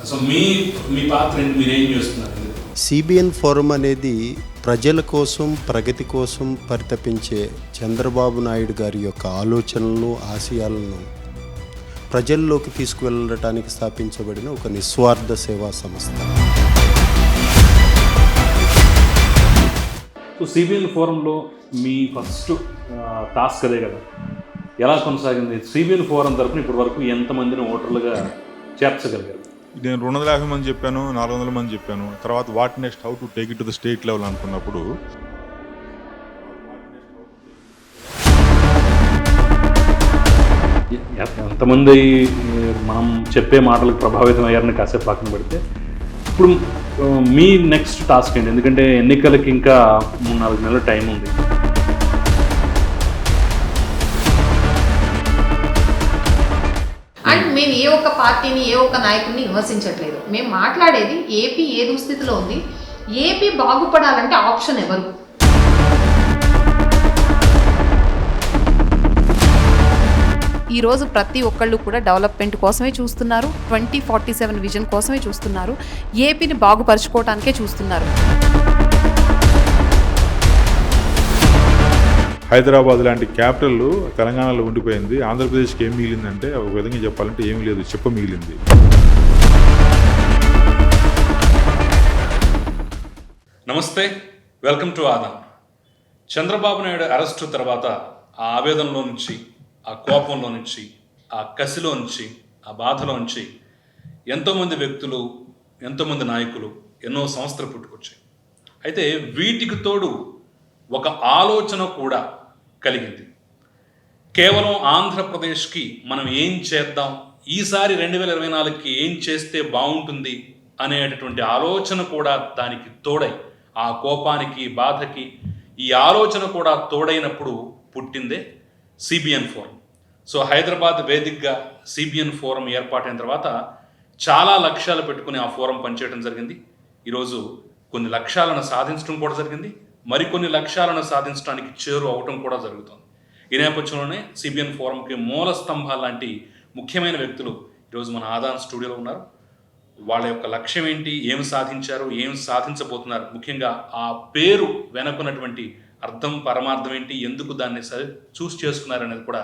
So మీ పాత్ర ఏంటి, మీరు ఏం చేస్తున్నారు? సిబిఎన్ ఫోరం అనేది ప్రజల కోసం, ప్రగతి కోసం పరితపించే చంద్రబాబు నాయుడు గారి యొక్క ఆలోచనలను, ఆశయాలను ప్రజల్లోకి తీసుకువెళ్ళడానికి స్థాపించబడిన ఒక నిస్వార్థ సేవా సంస్థ. సో సిబిఎన్ ఫోరంలో మీ ఫస్ట్ టాస్క్ అదే కదా, ఎలా కొనసాగింది? సిబిఎన్ ఫోరం తరఫున ఇప్పటి వరకు ఎంతమందిని ఓటర్లుగా చేర్చగలిగారు? నేను 250 మంది చెప్పాను, 400 మంది చెప్పాను. తర్వాత what next, how to take it to the state level అనుకున్నప్పుడు ఎంతమంది మనం చెప్పే మాటలకు ప్రభావితం అయ్యారని కాసేపు పక్కన పెడితే, ఇప్పుడు మీ నెక్స్ట్ టాస్క్ ఏంటి? ఎందుకంటే ఎన్నికలకి ఇంకా 3-4 నెలల టైం ఉంది. అండ్ మేము ఏ ఒక్క పార్టీని, ఏ ఒక్క నాయకుడిని విమర్శించట్లేదు. మేము మాట్లాడేది ఏపీ ఏ దుస్థితిలో ఉంది, ఏపీ బాగుపడాలంటే ఆప్షన్ ఎవరు? ఈరోజు ప్రతి ఒక్కళ్ళు కూడా డెవలప్మెంట్ కోసమే చూస్తున్నారు, 2047 విజన్ కోసమే చూస్తున్నారు, ఏపీని బాగుపరుచుకోవడానికే చూస్తున్నారు. హైదరాబాద్ లాంటి క్యాపిటల్ తెలంగాణలో ఉండిపోయింది. ఆంధ్రప్రదేశ్కి ఏం మిగిలిందంటే ఒక విధంగా చెప్పాలంటే ఏమీ లేదు, చెప్ప మిగిలింది. నమస్తే, welcome to Aadhan. Chandrababu Naidu arrest తర్వాత ఆ ఆవేదనలో నుంచి, ఆ కోపంలో నుంచి, ఆ కసిలో నుంచి, ఆ బాధలో నుంచి ఎంతోమంది వ్యక్తులు, ఎంతోమంది నాయకులు, ఎన్నో సంస్థలు పుట్టుకొచ్చాయి. అయితే వీటికి తోడు ఒక ఆలోచన కూడా కలిగింది. కేవలం ఆంధ్రప్రదేశ్కి మనం ఏం చేద్దాం, ఈసారి 2024కి ఏం చేస్తే బాగుంటుంది అనేటటువంటి ఆలోచన కూడా దానికి తోడై, ఆ కోపానికి, బాధకి ఈ ఆలోచన కూడా తోడైనప్పుడు పుట్టిందే సిబిఎన్ ఫోరం. సో హైదరాబాద్ వేదికగా సిబిఎన్ ఫోరం ఏర్పాటైన తర్వాత చాలా లక్ష్యాలు పెట్టుకుని ఆ ఫోరం పనిచేయడం జరిగింది. ఈరోజు కొన్ని లక్ష్యాలను సాధించడం కూడా జరిగింది, మరికొన్ని లక్ష్యాలను సాధించడానికి చేరు అవటం కూడా జరుగుతుంది. ఈ నేపథ్యంలోనే సిబిఎన్ ఫోరంకి మూల స్తంభాలు లాంటి ముఖ్యమైన వ్యక్తులు ఈరోజు మన ఆదాన్ స్టూడియోలో ఉన్నారు. వాళ్ళ యొక్క లక్ష్యం ఏంటి, ఏం సాధించారు, ఏం సాధించబోతున్నారు, ముఖ్యంగా ఆ పేరు వెనుకున్నటువంటి అర్థం, పరమార్థం ఏంటి, ఎందుకు దాన్ని చూస్ చేసుకున్నారు అనేది కూడా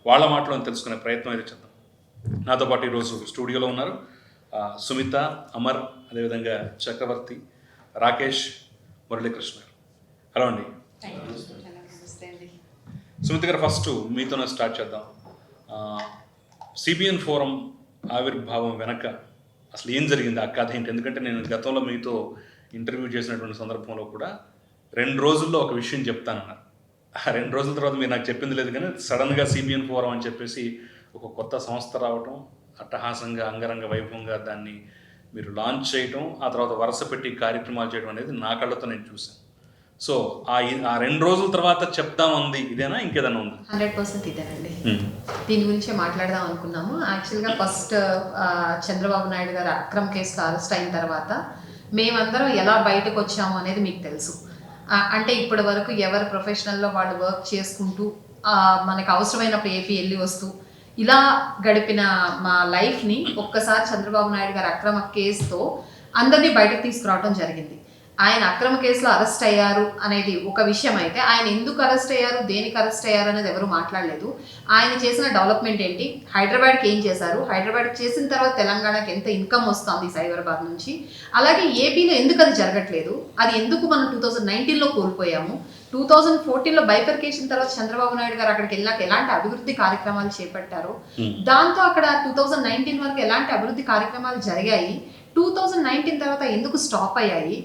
వాళ్ళ మాటలో తెలుసుకునే ప్రయత్నం అయితే చేద్దాం. నాతో పాటు ఈరోజు స్టూడియోలో ఉన్నారు సుమిత, అమర్, అదేవిధంగా చక్రవర్తి, రాకేష్, మురళీకృష్ణ. హలో అండి. సుమిత గారు, ఫస్ట్ మీతోనే స్టార్ట్ చేద్దాం. సిబిఎన్ ఫోరం ఆవిర్భావం వెనక అసలు ఏం జరిగింది, ఆ కథ ఏంటి? ఎందుకంటే నేను గతంలో మీతో ఇంటర్వ్యూ చేసినటువంటి సందర్భంలో కూడా 2 రోజుల్లో ఒక విషయం చెప్తానన్నారు. ఆ 2 రోజుల తర్వాత మీరు నాకు చెప్పింది లేదు, కానీ సడన్గా సిబిఎన్ ఫోరం అని చెప్పేసి ఒక కొత్త సంస్థ రావటం, అట్టహాసంగా అంగరంగ వైభవంగా దాన్ని మీరు లాంచ్ చేయటం, ఆ తర్వాత వరుస పెట్టి కార్యక్రమాలు చేయడం అనేది నా కళ్ళతో నేను చూశాను. సో ఆ 2 రోజుల తర్వాత చెప్దామంది ఇదేనా, ఇంకేదైనా ఉంది? 100% ఇదేనండి. దీని గురించే మాట్లాడదాం అనుకున్నాము. యాక్చువల్గా ఫస్ట్ చంద్రబాబు నాయుడు గారు అక్రమ్ కేసులో అరెస్ట్ అయిన తర్వాత మేమందరం ఎలా బయటకు వచ్చాము అనేది మీకు తెలుసు. అంటే ఇప్పటి వరకు ఎవరి ప్రొఫెషనల్లో వాళ్ళు వర్క్ చేసుకుంటూ మనకు అవసరమైనప్పుడు ఏపీ వెళ్ళి వస్తూ ఇలా గడిపిన మా లైఫ్ని ఒక్కసారి చంద్రబాబు నాయుడు గారు అక్రమ కేసుతో అందరినీ బయటకు తీసుకురావడం జరిగింది. ఆయన అక్రమ కేసులో అరెస్ట్ అయ్యారు అనేది ఒక విషయం అయితే, ఆయన ఎందుకు అరెస్ట్ అయ్యారు, దేనికి అరెస్ట్ అయ్యారు అనేది ఎవరు మాట్లాడలేదు. ఆయన చేసిన డెవలప్మెంట్ ఏంటి, హైదరాబాద్కి ఏం చేశారు, హైదరాబాద్కి చేసిన తర్వాత తెలంగాణకి ఎంత ఇన్కమ్ వస్తుంది సైబరాబాద్ నుంచి, అలాగే ఏపీలో ఎందుకు అది జరగట్లేదు, అది ఎందుకు మనం 2019లో కోల్పోయాము, 2014లో బైఫర్కేషన్ తర్వాత చంద్రబాబు నాయుడు గారు అక్కడికి వెళ్ళాక ఎలాంటి అభివృద్ధి కార్యక్రమాలు చేపట్టారు, దాంతో అక్కడ 2019 వరకు ఎలాంటి అభివృద్ధి కార్యక్రమాలు జరిగాయి, 2019 తర్వాత ఎందుకు స్టాప్ అయ్యాయి,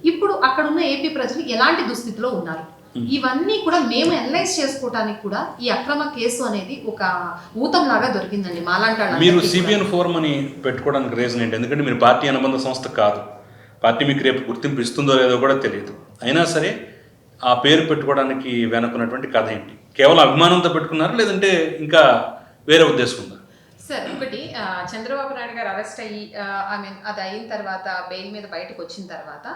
ఇప్పుడు అక్కడ ఉన్న ఏపీ ప్రజలు ఎలాంటి దుస్థితిలో ఉన్నారు, ఇవన్నీ కూడా మేము అనలైజ్ చేసుకోవడానికి కూడా ఈ అక్రమ కేసు అనేది ఒక ఊతం లాగా దొరికిందండి మాలాంటి. మీరు సిబిఎన్ ఫోరం అని పెట్టుకోవడానికి రీజన్ ఏంటి? ఎందుకంటే మీరు పార్టీ అనుబంధ సంస్థ కాదు, పార్టీ మీకు రేపు గుర్తింపు ఇస్తుందో లేదో కూడా తెలియదు. అయినా సరే ఆ పేరు పెట్టుకోవడానికి వెనుకున్నటువంటి కథ ఏంటి? కేవలం అభిమానంతో పెట్టుకున్నారా, లేదంటే ఇంకా వేరే ఉద్దేశం ఉందా? సార్, ఒకటి చంద్రబాబు నాయుడు గారు అరెస్ట్ అయ్యి అది అయిన తర్వాత బెయిల్ మీద బయటకు వచ్చిన తర్వాత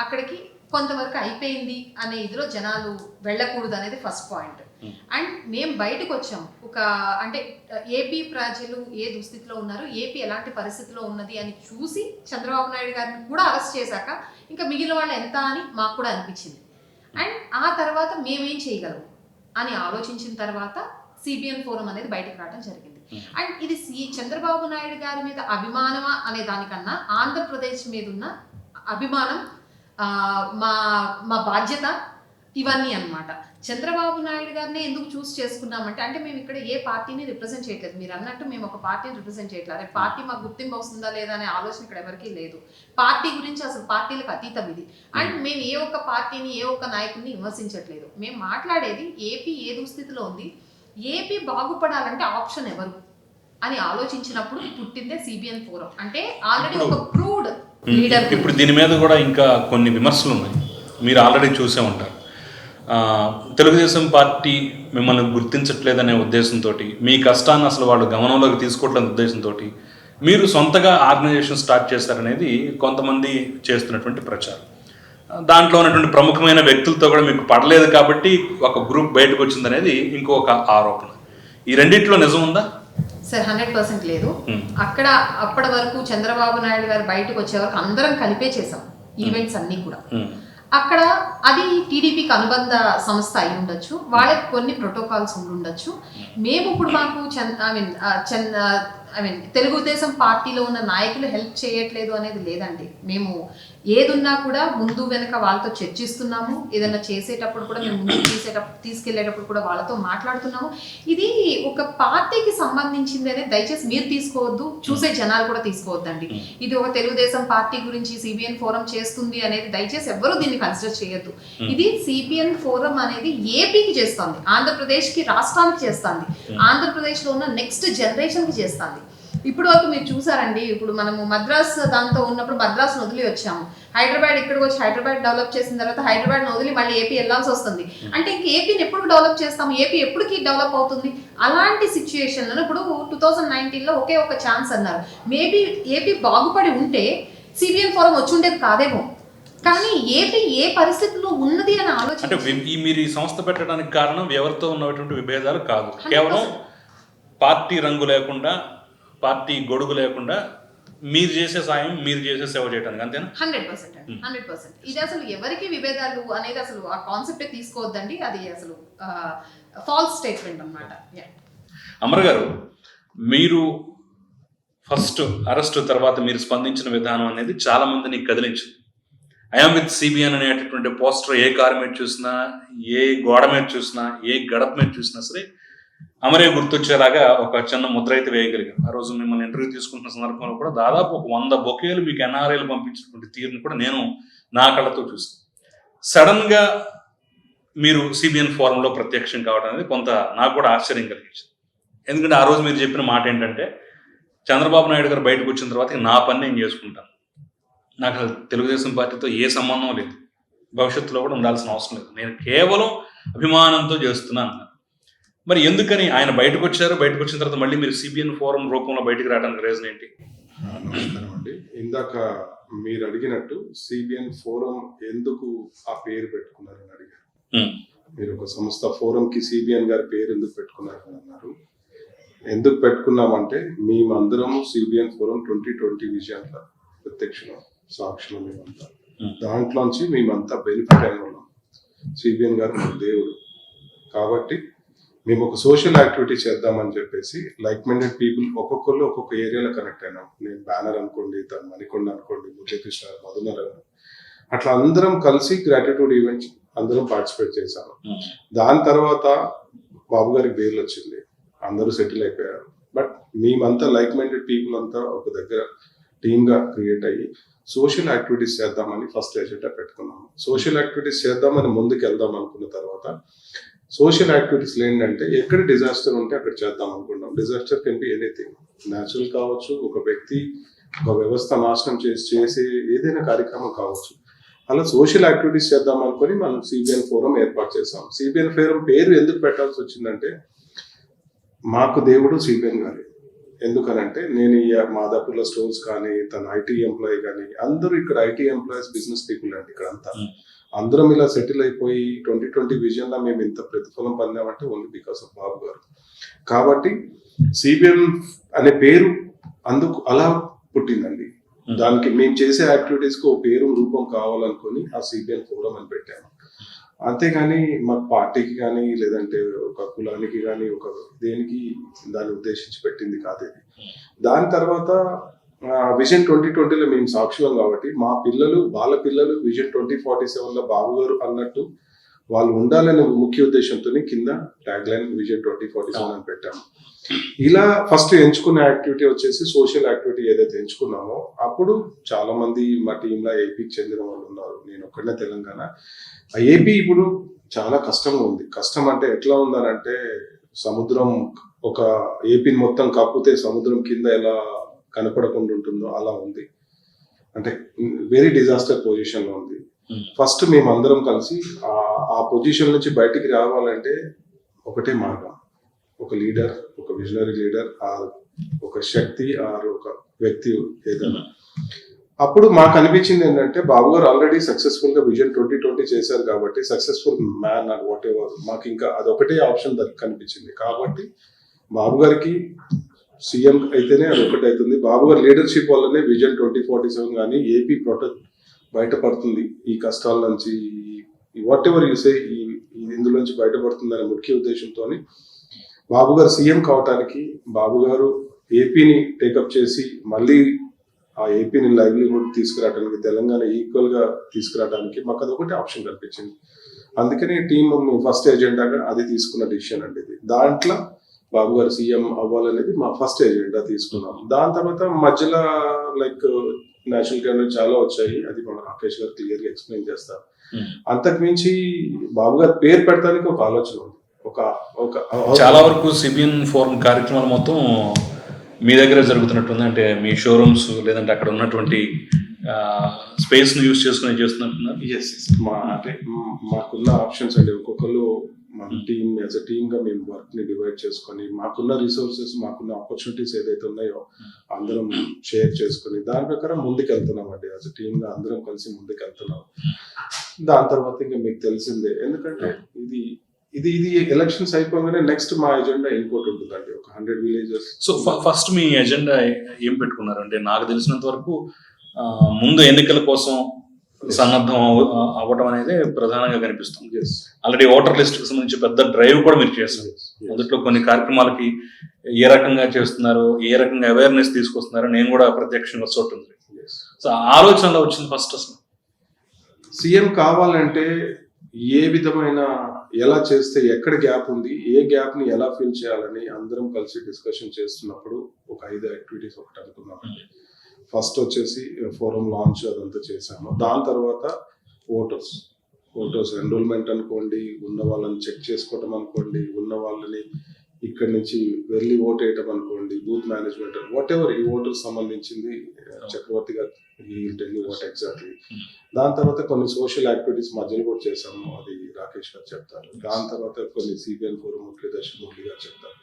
అక్కడికి కొంతవరకు అయిపోయింది అనే ఇదిలో జనాలు వెళ్ళకూడదు అనేది ఫస్ట్ పాయింట్. అండ్ మేము బయటకు వచ్చాం అంటే ఏపీ ప్రజలు ఏ దుస్థితిలో ఉన్నారు, ఏపీ ఎలాంటి పరిస్థితిలో ఉన్నది అని చూసి చంద్రబాబు నాయుడు గారిని కూడా అరెస్ట్ చేశాక ఇంకా మిగిలిన వాళ్ళు ఎంత అని మాకు కూడా అనిపించింది. అండ్ ఆ తర్వాత మేమేం చేయగలం అని ఆలోచించిన తర్వాత సిబిఎన్ ఫోరం అనేది బయటకు రావడం జరిగింది. అండ్ ఇది చంద్రబాబు నాయుడు గారి మీద అభిమానమా అనే దానికన్నా ఆంధ్రప్రదేశ్ మీద ఉన్న అభిమానం, మా బాధ్యత, ఇవన్నీ అన్నమాట. చంద్రబాబు నాయుడు గారిని ఎందుకు చూస్ చేసుకున్నామంటే, అంటే మేము ఇక్కడ ఏ పార్టీని రిప్రజెంట్ చేయట్లేదు. మీరు అన్నట్టు మేము ఒక పార్టీని రిప్రజెంట్ చేయట్లేదు. అదే పార్టీ మాకు గుర్తింపు వస్తుందా లేదా అనే ఆలోచన ఇక్కడ ఎవరికీ లేదు. పార్టీ గురించి అసలు పార్టీలకు అతీతం ఇది. అండ్ మేము ఏ ఒక్క పార్టీని, ఏ ఒక్క నాయకుడిని విమర్శించట్లేదు. మేము మాట్లాడేది ఏపీ ఏ దుస్థితిలో ఉంది, ఏపీ బాగుపడాలంటే ఆప్షన్ ఎవరు అని ఆలోచించినప్పుడు పుట్టిందే సిబిఎన్ ఫోరం. అంటే ఆల్రెడీ ఒక ప్రూవ్డ్ లీడర్. ఇప్పుడు దీని మీద కూడా ఇంకా కొన్ని విమర్శలు ఉన్నాయి, మీరు ఆల్రెడీ చూసే ఉంటారు. తెలుగుదేశం పార్టీ మిమ్మల్ని గుర్తించట్లేదనే ఉద్దేశంతో, మీ కష్టాన్ని అసలు వాళ్ళు గమనంలోకి తీసుకోవట్లేని ఉద్దేశంతో మీరు సొంతగా ఆర్గనైజేషన్ స్టార్ట్ చేశారనేది కొంతమంది చేస్తున్నటువంటి ప్రచారం. దాంట్లో ఉన్నటువంటి ప్రముఖమైన వ్యక్తులతో కూడా మీకు పడలేదు కాబట్టి ఒక గ్రూప్ బయటకు వచ్చిందనేది ఇంకొక ఆరోపణ. ఈ రెండిట్లో నిజం ఉందా? సార్ 100% లేదు. అప్పటి వరకు చంద్రబాబు నాయుడు గారు బయటకు వచ్చే వరకు అందరం కలిపే చేసాం ఈవెంట్స్ అన్ని కూడా. అక్కడ అది టీడీపీకి అనుబంధ సంస్థ అయి ఉండొచ్చు, వాళ్ళకి కొన్ని ప్రోటోకాల్స్ ఉండొచ్చు. మేము ఇప్పుడు మాకు తెలుగుదేశం పార్టీలో ఉన్న నాయకులు హెల్ప్ చేయట్లేదు అనేది లేదండి. మేము ఏదున్నా కూడా ముందు వెనక వాళ్ళతో చర్చిస్తున్నాము. ఏదైనా చేసేటప్పుడు కూడా మేము ముందుకు తీసుకెళ్లేటప్పుడు కూడా వాళ్ళతో మాట్లాడుతున్నాము. ఇది ఒక పార్టీకి సంబంధించింది అనేది దయచేసి మీరు తీసుకోవద్దు, చూసే జనాలు కూడా తీసుకోవద్దండి. ఇది ఒక తెలుగుదేశం పార్టీ గురించి సిబిఎన్ ఫోరం చేస్తుంది అనేది దయచేసి ఎవ్వరూ దీన్ని కన్సిడర్ చేయొద్దు. ఇది సిబిఎన్ ఫోరం అనేది ఏపీకి చేస్తుంది, ఆంధ్రప్రదేశ్కి, రాష్ట్రానికి చేస్తుంది, ఆంధ్రప్రదేశ్లో ఉన్న నెక్స్ట్ జనరేషన్కి చేస్తుంది. ఇప్పుడు వరకు మీరు చూసారండి, ఇప్పుడు మనము మద్రాస్ దాంతో ఉన్నప్పుడు మద్రాస్ను వదిలి వచ్చాము, హైదరాబాద్ ఇక్కడికి వచ్చి హైదరాబాద్ డెవలప్ చేసిన తర్వాత హైదరాబాద్ను వదిలి మళ్ళీ ఏపీ వెళ్ళాల్సి వస్తుంది. అంటే ఇంక ఏపీని ఎప్పుడు డెవలప్ చేస్తాము, ఏపీ ఎప్పటికీ డెవలప్ అవుతుంది? అలాంటి సిచ్యుయేషన్లో ఇప్పుడు 2019లో ఒకే ఒక ఛాన్స్ అన్నారు. మేబీ ఏపీ బాగుపడి ఉంటే సిబిఎన్ ఫోరం వచ్చి ఉండేది కాదేమో. కానీ ఏపీ ఏ పరిస్థితిలో ఉన్నది అని ఆలోచన. అంటే మీరు ఈ సంస్థ పెట్టడానికి కారణం ఎవరితో ఉన్నటువంటి విభేదాలు కాదు, కేవలం పార్టీ రంగు లేకుండా, పార్టీ గొడుగు లేకుండా మీరు చేసే సాయం, మీరు చేసే సేవ చేయడానికి, అంతేనా? 100%. ఇది అసలు ఎవరికి విభేదాలు అనేది అసలు ఆ కాన్సెప్టే తీసుకోవద్దండి. అది అసలు ఫాల్స్ స్టేట్మెంట్ అన్నమాట. అమర్ గారు, మీరు ఫస్ట్ అరెస్ట్ తర్వాత మీరు స్పందించిన విధానం అనేది చాలా మందిని కదిలించింది. ఐఎమ్ విత్ సిబిఎన్ అనేటటువంటి పోస్టర్ ఏ కారు మీద చూసినా, ఏ గోడ మీద చూసినా, ఏ గడప మీద చూసినా సరే అమరే గుర్తొచ్చేలాగా ఒక చిన్న ముద్ర అయితే వేయగలిగాం. ఆ రోజు మిమ్మల్ని ఇంటర్వ్యూ తీసుకుంటున్న సందర్భంలో కూడా దాదాపు ఒక 100 బొకేలు మీకు ఎన్ఆర్ఐలు పంపించినటువంటి తీరుని కూడా నేను నా కళ్ళతో చూసాను. సడన్గా మీరు సిబిఎన్ ఫోరంలో ప్రత్యక్షం కావడం అనేది కొంత నాకు కూడా ఆశ్చర్యం కలిగించింది. ఎందుకంటే ఆ రోజు మీరు చెప్పిన మాట ఏంటంటే, చంద్రబాబు నాయుడు గారు బయటకు వచ్చిన తర్వాత నా పని నేను చేసుకుంటాను, నాకు అసలు తెలుగుదేశం పార్టీతో ఏ సంబంధం లేదు, భవిష్యత్తులో కూడా ఉండాల్సిన అవసరం లేదు, నేను కేవలం అభిమానంతో చేస్తున్నాను. మరి ఎందుకని ఆయన బయటకు వచ్చారు? బయటకు వచ్చిన తర్వాత మళ్ళీ మీరు సిబిఎన్ ఫోరం రూపంలో బయటకు రావడానికి రీజన్ ఏంటి? నమస్కారం అండి. ఇందాక మీరు అడిగినట్టు సిబిఎన్ ఫోరం ఎందుకు ఆ పేరు పెట్టుకున్నారని అడిగారు. మీరు ఒక సంస్థ ఫోరంకి సిబిఎన్ గారి పేరు ఎందుకు పెట్టుకున్నారని అన్నారు. ఎందుకు పెట్టుకున్నామంటే, మేమందరం సిబిఎన్ ఫోరం 2020 విజయాల ప్రత్యక్ష సాక్షులు మేమంతా. దాంట్లోంచి మేమంతా బెనిఫిట్ అయిన వాళ్ళం. సిబిఎన్ గారు మన దేవుడు కాబట్టి మేము ఒక సోషల్ యాక్టివిటీ చేద్దామని చెప్పేసి లైక్ మైండెడ్ పీపుల్ ఒక్కొక్కరు ఒక్కొక్క ఏరియాలో కనెక్ట్ అయినాం. నేను బ్యానర్ అనుకోండి, తను మణికొండ అనుకోండి, మురళీకృష్ణ, మధునర్, అట్లా అందరం కలిసి గ్రాటిట్యూడ్ ఈవెంట్స్ అందరం పార్టిసిపేట్ చేశాము. దాని తర్వాత బాబు గారికి బెయిల్ వచ్చింది, అందరూ సెటిల్ అయిపోయారు. బట్ మేమంతా లైక్ మైండెడ్ పీపుల్ అంతా ఒక దగ్గర టీమ్గా క్రియేట్ అయ్యి సోషల్ యాక్టివిటీస్ చేద్దామని ఫస్ట్ ఎజెండా పెట్టుకున్నాము. సోషల్ యాక్టివిటీస్ చేద్దామని ముందుకు వెళ్దాం అనుకున్న తర్వాత సోషల్ యాక్టివిటీస్ ఏంటంటే, ఎక్కడ డిజాస్టర్ ఉంటే అక్కడ చేద్దాం అనుకుంటాం. Disaster can be anything, natural కావచ్చు, ఒక వ్యక్తి ఒక వ్యవస్థ నాశనం చేసే ఏదైనా కార్యక్రమం కావచ్చు. అలా సోషల్ యాక్టివిటీస్ చేద్దాం అనుకుని మనం సిబిఎన్ ఫోరం ఏర్పాటు చేసాం. సిబిఎన్ ఫోరం పేరు ఎందుకు పెట్టాల్సి వచ్చిందంటే, మాకు దేవుడు సిబిఎన్ గారి. ఎందుకనంటే, నేను ఈ మాదాపూర్లో స్టోర్స్ కానీ, తన ఐటీ ఎంప్లాయీ కానీ, అందరూ ఇక్కడ ఐటీ ఎంప్లాయీస్, బిజినెస్ పీపుల్ అండి ఇక్కడ అంతా. అందరం ఇలా సెటిల్ అయిపోయి 2020 విజన్ లో మేము ఇంత ప్రతిఫలం పొందామంటే ఓన్లీ బికాస్ ఆఫ్ బాబు గారు. కాబట్టి సిబిఎన్ అనే పేరు అందుకు అలా పుట్టిందండి. దానికి మేము చేసే యాక్టివిటీస్ కి ఒక పేరు రూపం కావాలనుకుని ఆ సిబిఎన్ ఫోరం అని పెట్టాము. అంతేగాని మా పార్టీకి కానీ లేదంటే ఒక కులానికి కానీ ఒక దేనికి దాన్ని ఉద్దేశించి పెట్టింది కాదు ఇది. దాని తర్వాత విజన్ 2020లో మేము సాక్షులం కాబట్టి మా పిల్లలు వాళ్ళ పిల్లలు విజన్ 2047లో బాబు గారు అన్నట్టు వాళ్ళు ఉండాలనే ముఖ్య ఉద్దేశంతో కింద ట్యాగ్ లైన్ విజన్ 2047 అని పెట్టాము. ఇలా ఫస్ట్ ఎంచుకున్న యాక్టివిటీ వచ్చేసి సోషల్ యాక్టివిటీ ఏదైతే ఎంచుకున్నామో అప్పుడు చాలా మంది మా టీంలో ఏపీకి చెందిన వాళ్ళు ఉన్నారు. నేను ఒక్కడనే తెలంగాణ. ఆ ఏపీ ఇప్పుడు చాలా కష్టంగా ఉంది. కష్టం అంటే ఎట్లా ఉందనంటే సముద్రం ఒక ఏపీని మొత్తం కప్పితే సముద్రం కింద ఎలా కనపడకుండా ఉంటుందో అలా ఉంది. అంటే వెరీ డిజాస్టర్ పొజిషన్ లో ఉంది. ఫస్ట్ మేము అందరం కలిసి ఆ పొజిషన్ నుంచి బయటికి రావాలంటే ఒకటే మార్గం, ఒక లీడర్, ఒక విజనరీ లీడర్, ఒక శక్తి ఒక వ్యక్తి ఏదైనా. అప్పుడు మాకు అనిపించింది ఏంటంటే బాబు గారు ఆల్రెడీ సక్సెస్ఫుల్ గా విజన్ 2020 చేశారు కాబట్టి successful man or whatever, మాకు ఇంకా అదొకటే ఆప్షన్ కనిపించింది. కాబట్టి బాబు గారికి సీఎం అయితేనే అది ఒకటి అవుతుంది. బాబు గారి లీడర్షిప్ వల్లనే విజన్ 2047 కానీ ఏపీ బయటపడుతుంది ఈ కష్టాల నుంచి, వాట్ ఎవర్ యూసే ఇందులో నుంచి బయటపడుతుందనే ముఖ్య ఉద్దేశంతో బాబు గారు సీఎం కావటానికి, బాబు గారు ఏపీని టేకప్ చేసి మళ్ళీ ఆ ఏపీని లైవ్లీహుడ్ తీసుకురావడానికి, తెలంగాణ ఈక్వల్ గా తీసుకురావడానికి మాకు అది ఒకటి ఆప్షన్ కనిపించింది. అందుకని టీమ్ ఫస్ట్ ఎజెండాగా అది తీసుకున్న డిసిషన్ అండి ఇది. దాంట్లో బాబు గారు సీఎం అవ్వాలనేది మా ఫస్ట్ ఎజెండా తీసుకున్నాం. దాని తర్వాత మధ్యలో లైక్ నేషనల్ గవర్నమెంట్ చాలా వచ్చాయి, అది మన రాకేష్ గారు క్లియర్ గా ఎక్స్ప్లెయిన్ చేస్తారు. అంతకు మించి బాబు గారు పేరు పెట్టడానికి ఒక ఆలోచన ఉంది. చాలా వరకు సిబిఎన్ ఫోరం కార్యక్రమాలు మొత్తం మీ దగ్గరే జరుగుతున్నట్టుంది. అంటే మీ షోరూమ్స్ లేదంటే అక్కడ ఉన్నటువంటి స్పేస్ ను యూజ్ చేసుకుని చేస్తున్నట్టున్నారు. ఎస్, అంటే మాకున్న ఆప్షన్స్ అండి. ఒక్కొక్కరు మన టీమ్ యాజ్ అ టీమ్ గా మేము వర్క్ ని డివైడ్ చేసుకొని మాకున్న రిసోర్సెస్, మాకున్న ఆపర్చునిటీస్ ఏదైతే ఉన్నాయో అందరం షేర్ చేసుకుని దాని ప్రకారం ముందుకు వెళ్తున్నాం అండి. యాజ్ అ టీమ్ గా అందరం కలిసి ముందుకు వెళ్తున్నాం. దాని తర్వాత ఇంకా మీకు తెలిసిందే, ఎందుకంటే ఇది ఎలక్షన్స్ అయిపోగానే నెక్స్ట్ మా ఎజెండా ఇంకోటి ఉంటుందండి, ఒక 100 విలేజెస్. సో ఫస్ట్ మీ ఎజెండా ఏం పెట్టుకున్నారు? అంటే నాకు తెలిసినంత వరకు ముందు ఎన్నికల కోసం సన్నద్ధం అవ్వటం అనేది ప్రధానంగా కనిపిస్తుంది. ఆల్రెడీ ఓటర్ లిస్ట్ కి సంబంధించి పెద్ద డ్రైవ్ కూడా మీరు చేస్తారు. అందులో కొన్ని కార్యక్రమాలకి ఏ రకంగా చేస్తున్నారు, ఏ రకంగా అవేర్నెస్ తీసుకొస్తున్నారు నేను కూడా ప్రత్యక్షంగా చూస్తుంది. సో ఆలోచనలో వచ్చింది ఫస్ట్ అసలు సీఎం కావాలంటే ఏ విధమైన ఎలా చేస్తే ఎక్కడ గ్యాప్ ఉంది, ఏ గ్యాప్ ని ఎలా ఫిల్ చేయాలని అందరం కలిసి డిస్కషన్ చేస్తున్నప్పుడు ఒక 5 యాక్టివిటీస్ ఒకటి అనుకున్నామండి. ఫస్ట్ వచ్చేసి ఫోరం లాంచ్ అదంతా చేశాము. దాని తర్వాత ఓటర్స్ ఎన్రోల్మెంట్ అనుకోండి, ఉన్న వాళ్ళని చెక్ చేసుకోవటం అనుకోండి, ఉన్న వాళ్ళని ఇక్కడి నుంచి వెళ్ళి ఓట్ వేయటం అనుకోండి, బూత్ మేనేజ్మెంట్, వాట్ ఎవర్ ఈ ఓటర్స్ సంబంధించింది చక్రవర్తి గారు వాట్ ఎగ్జాక్ట్లీ. దాని తర్వాత కొన్ని సోషల్ యాక్టివిటీస్ మధ్యలో కూడా చేశాము, అది రాకేష్ గారు చెప్తారు. దాని తర్వాత కొన్ని సిబిఎన్ ఫోరం ముఖ్యదర్శి మురళి గారు చెప్తారు.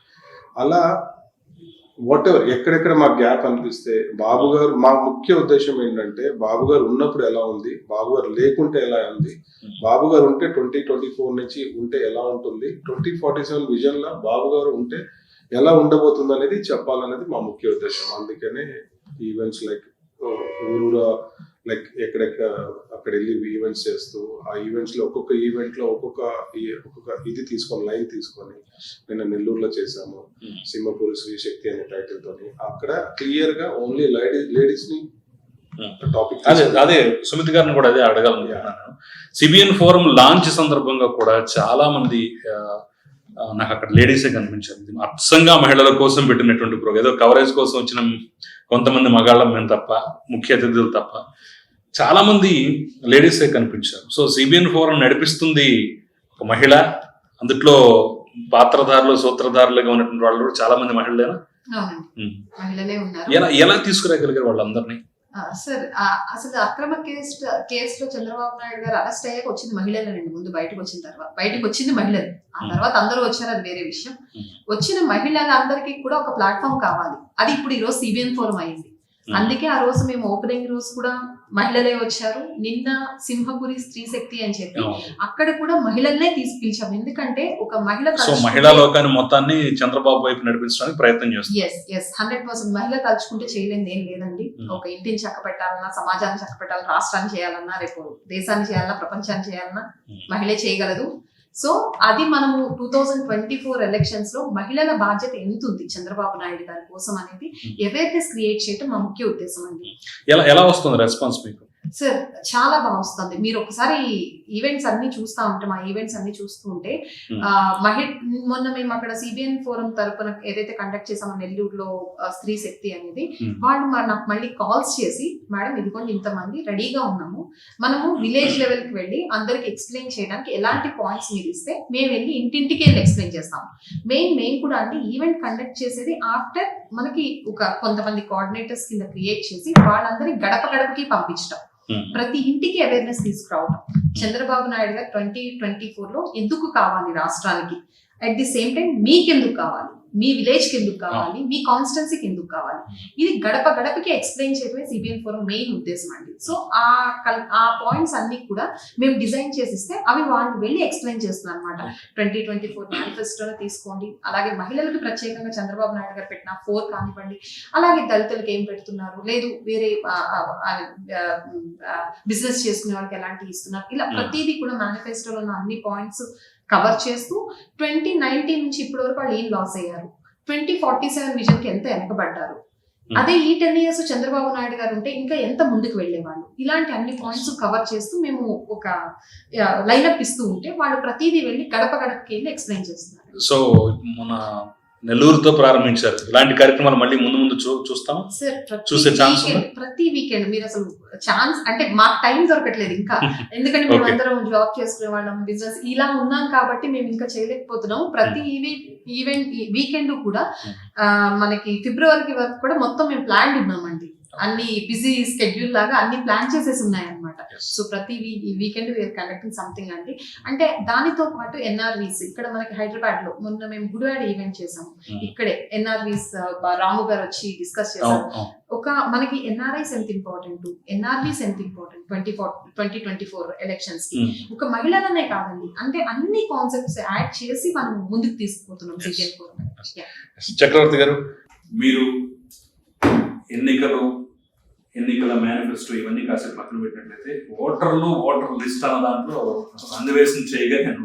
అలా వాట్ ఎవర్ ఎక్కడెక్కడ మాకు గ్యాప్ అనిపిస్తే బాబు గారు, మా ముఖ్య ఉద్దేశం ఏంటంటే బాబు గారు ఉన్నప్పుడు ఎలా ఉంది, బాబు గారు లేకుంటే ఎలా ఉంది, బాబు గారు ఉంటే 2024 నుంచి ఉంటే ఎలా ఉంటుంది, 2047 విజన్ లో బాబు గారు ఉంటే ఎలా ఉండబోతుంది అనేది చెప్పాలనేది మా ముఖ్య ఉద్దేశం. అందుకనే ఈవెంట్స్ లైక్ ఊరూరా లైక్ ఎక్కడెక్కడ అక్కడ వెళ్ళి ఈవెంట్స్ చేస్తూ ఆ ఈవెంట్స్ లో ఒక్కొక్క ఈవెంట్ లో ఒక్కొక్క ఇది తీసుకొని లైన్ తీసుకొని నిన్న నెల్లూరులో చేసాము, సింహపూరి శ్రీ శక్తి అనే టైటిల్ తోని. అక్కడ క్లియర్ గా ఓన్లీ లేడీస్ ని టాపిక్. అదే సుమిత్ గారిని కూడా అదే అడగాలనుకుంటున్నాను. సిబిఎన్ ఫోరం లాంచ్ సందర్భంగా కూడా చాలా మంది నాకు అక్కడ లేడీసే కనిపించారు. అచ్చంగా మహిళల కోసం పెట్టినటువంటి ప్రోగ్రామ్, ఏదో కవరేజ్ కోసం వచ్చిన కొంతమంది మగాళ్ళం మేము తప్ప, ముఖ్య అతిథులు తప్ప చాలా మంది లేడీసే కనిపించారు. సో సిబిఎన్ ఫోరం నడిపిస్తుంది ఒక మహిళ, అందుట్లో పాత్రధారులు సూత్రధారులుగా ఉన్నటువంటి వాళ్ళు కూడా చాలా మంది మహిళలేనా? మహిళలే ఉన్నారు. ఎలా తీసుకురాగలిగారు వాళ్ళందరినీ? సార్ అసలు అక్రమ కేసులో చంద్రబాబు నాయుడు గారు అరెస్ట్ అయ్యాక వచ్చింది మహిళలేనండి. ముందు బయటకు వచ్చింది మహిళలు, ఆ తర్వాత అందరూ వచ్చారు, అది వేరే విషయం. వచ్చిన మహిళలందరికీ కూడా ఒక ప్లాట్ఫామ్ కావాలి. అది ఇప్పుడు ఈరోజు సిబిఎన్ ఫోరం అయింది. అందుకే ఆ రోజు మేము ఓపెనింగ్ రోజు కూడా మహిళలే వచ్చారు. నిన్న సింహపురి స్త్రీ శక్తి అని చెప్పి అక్కడ కూడా మహిళలనే పిలిచాం. ఎందుకంటే ఒక మహిళ సో మహిళా లోకాన్ని మొత్తాన్ని చంద్రబాబు వైపు నడిపించడానికి ప్రయత్నం చేస్తారు. ఎస్ 100% మహిళ తలుచుకుంటే చేయలేని ఏం లేదండి. ఒక ఇంటిని చక్కపెట్టాలన్నా, సమాజాన్ని చక్కపెట్టాలన్నా, రాష్ట్రాన్ని చేయాలన్నా, రేపు దేశాన్ని చేయాలన్నా, ప్రపంచాన్ని చేయాలన్నా మహిళే చేయగలదు. సో అది మనము 2024 ఎలక్షన్స్ లో మహిళల బాధ్యత ఎంత ఉంది చంద్రబాబు నాయుడు గారి కోసం అనేది అవేర్నెస్ క్రియేట్ చేయడం మా ముఖ్య ఉద్దేశం అండి. ఎలా వస్తుంది రెస్పాన్స్ మీకు? సార్ చాలా బాగా వస్తుంది. మీరు ఒకసారి ఈవెంట్స్ అన్ని చూస్తూ ఉంటే, మా ఈవెంట్స్ అన్ని చూస్తూ ఉంటే మొన్న మేము అక్కడ సిబిఎన్ ఫోరం తరపున ఏదైతే కండక్ట్ చేసామో నెల్లూరులో స్త్రీ శక్తి అనేది, వాళ్ళు నాకు మళ్ళీ కాల్స్ చేసి, మేడం ఇదిగోండి ఇంతమంది రెడీగా ఉన్నాము, మనము విలేజ్ లెవెల్ కి వెళ్ళి అందరికి ఎక్స్ప్లెయిన్ చేయడానికి ఎలాంటి పాయింట్స్ మీరు ఇస్తే మేము వెళ్ళి ఇంటింటికి వెళ్ళి ఎక్స్ప్లెయిన్ చేస్తాము. మేము కూడా అంటే ఈవెంట్ కండక్ట్ చేసేది ఆఫ్టర్ మనకి ఒక కొంతమంది కోఆర్డినేటర్స్ కింద క్రియేట్ చేసి వాళ్ళందరి గడప గడపకి పంపించడం, ప్రతి ఇంటికి అవేర్నెస్ తీసుకురావడం. చంద్రబాబు నాయుడు గారు 2024 లో ఎందుకు కావాలి రాష్ట్రానికి, అట్ ది సేమ్ టైం మీకెందుకు కావాలి, మీ విలేజ్ కి ఎందుకు కావాలి, మీ కాన్స్టిట్యున్సీకి ఎందుకు కావాలి, ఇది గడప గడపకి ఎక్స్ప్లెయిన్ చేయడమే సిబిఎన్ ఫోరం మెయిన్ ఉద్దేశం అండి. సో ఆ పాయింట్స్ అన్ని కూడా మేము డిజైన్ చేసిస్తే అవి వాళ్ళు వెళ్ళి ఎక్స్ప్లెయిన్ చేస్తున్నారు అనమాట. 2024 మేనిఫెస్టోలో తీసుకోండి, అలాగే మహిళలకు ప్రత్యేకంగా చంద్రబాబు నాయుడు గారు పెట్టిన 4 కానివ్వండి, అలాగే దళితులకు ఏం పెడుతున్నారు, లేదు వేరే బిజినెస్ చేసుకునే వాళ్ళకి ఎలాంటి ఇస్తున్నారు, ఇలా ప్రతిదీ కూడా మేనిఫెస్టోలో ఉన్న అన్ని పాయింట్స్ కవర్ చేస్తూ 2019 నుంచి ఇప్పటి వరకు వాళ్ళు ఏం లాస్ అయ్యారు, 2047 విజన్ కి ఎంత వెనకబడ్డారు, అదే ఈ 10 years చంద్రబాబు నాయుడు గారు ఉంటే ఇంకా ఎంత ముందుకు వెళ్లేవాళ్ళు, ఇలాంటి అన్ని పాయింట్స్ కవర్ చేస్తూ మేము ఒక లైనప్ ఇస్తూ ఉంటే వాళ్ళు ప్రతిదీ వెళ్ళి గడప గడపకి వెళ్ళి ఎక్స్ప్లెయిన్ చేస్తున్నారు. సో మన నెల్లూరుతో ప్రారంభించారు. ఇలాంటి కార్యక్రమాలు మళ్ళీ ముందు చూస్తాం. చూసే ఛాన్స్ ప్రతి వీకెండ్ మీరు అసలు ఛాన్స్ అంటే మాకు టైం దొరకట్లేదు ఇంకా, ఎందుకంటే మేము అందరం జాబ్ చేసుకునే వాళ్ళం, బిజినెస్ ఇలా ఉన్నాం కాబట్టి మేము ఇంకా చేయలేకపోతున్నాం. ప్రతి ఈవెంట్ వీకెండ్ కూడా మనకి ఫిబ్రవరికి వరకు కూడా మొత్తం మేము ప్లాన్ ఉన్నామండి. అన్ని బిజీ స్కెడ్యూల్ లాగా అన్ని ప్లాన్ చేసేసి ఉన్నాయి అనమాట. సో ప్రతి వీకెండ్ వీఆర్ కండక్టింగ్ సంథింగ్ అండి. అంటే దానితో పాటు ఎన్ఆర్వీస్ ఇక్కడ మనకి హైదరాబాద్ లో మొన్న మేము గుడివాడ ఈవెంట్ చేసాము. ఇక్కడే ఎన్ఆర్వీస్ రాము గారు వచ్చి డిస్కస్ చేశారు. ఒక మనకి ఎన్ఆర్ఐస్ ఎంత ఇంపార్టెంట్, ఎన్ఆర్వీస్ ఎంత ఇంపార్టెంట్ 2024 ఎలక్షన్స్ కి, ఒక మహిళలనే కాదండి, అంటే అన్ని కాన్సెప్ట్స్ యాడ్ చేసి మనం ముందుకు తీసుకుపోతున్నాం. చక్రవర్తి గారు, మీరు ఎన్నికల మేనిఫెస్టో ఇవన్నీ కాసేపు పక్కన పెట్టినట్లయితే ఓటర్ లిస్ట్ అన్న దాంట్లో అన్వేషణ చేయగా నేను